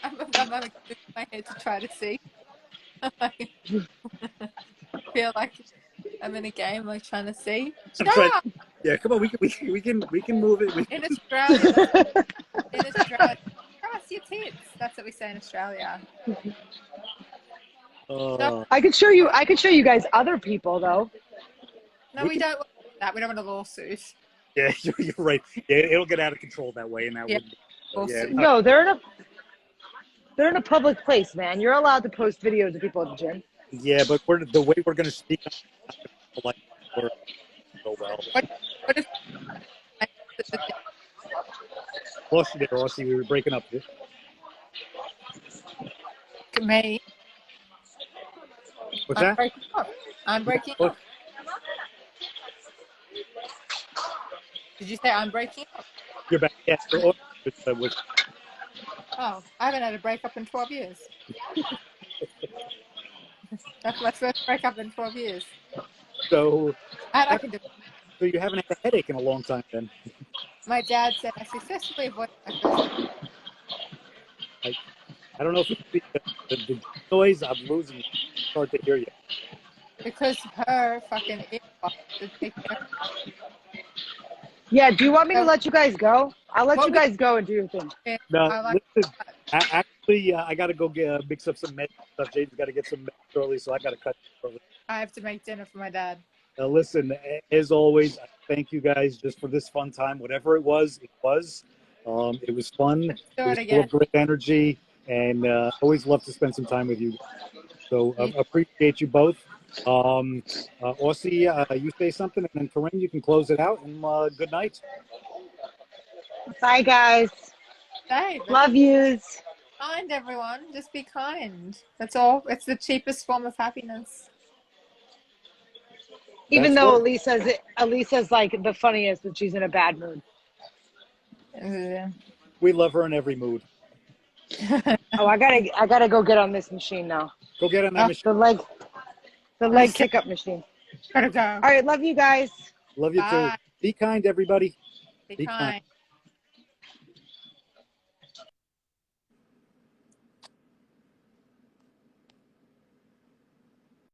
C: I'm like my head to try to see. I feel like I'm in a game, like trying to see. Stop!
D: Yeah, come on, we can move it.
C: In Australia, cross your tits. That's what we say in Australia.
B: I could show you guys other people though.
C: No, we don't want that. We don't want a lawsuit.
D: Yeah, you're right. Yeah, it'll get out of control that way, and that would. Yeah,
B: No, they're in a public place, man. You're allowed to post videos of people at the gym.
D: yeah, but the way we're gonna speak, like, so well.
C: What if
D: Lost you there, Aussie. We were breaking up.
C: me?
D: What's
C: I'm
D: that?
C: breaking up. I'm breaking
D: What?
C: up. Did you say I'm breaking up?
D: You're back. Yeah, with
C: Oh, I haven't had a breakup in 12 years. That's my first breakup in 12 years.
D: so
C: I can do it.
D: so you haven't had a headache in a long time, then.
C: My dad said I successfully avoided my first.
D: I don't know if it's the noise. I'm losing it. It's hard to hear you.
C: Because her fucking earbuds to take care.
B: Yeah, do you want me to let you guys go? I'll let
C: What
B: you
C: we-
B: guys go and do your thing.
D: No,
C: I like
D: listen. Actually, I got to go mix up some meds stuff. Jade's got to get some meds shortly, so I got to cut shortly.
C: I have to make dinner for my dad.
D: Listen, as always, I thank you guys just for this fun time. Whatever it was, it was. It was fun.
C: Do
D: It
C: it
D: was full
C: again.
D: of great energy, and always love to spend some time with you. So appreciate you both. Aussie, you say something, and then Corinne, you can close it out. And good night.
B: Bye, guys.
C: Hey, but
B: Love yous.
C: kind, everyone. Just be kind. That's all. It's the cheapest form of happiness.
B: Even
D: That's
B: though
D: what-
B: Elisa's like the funniest when she's in a bad mood.
D: We love her in every mood.
B: Oh, I gotta go get on this machine now.
D: Go get on that machine.
B: The leg kick-up machine.
C: Gotta go.
B: All right, love you guys.
D: Love you
C: Bye.
D: too. Be kind, everybody.
C: Be
D: Be
C: kind.
D: kind.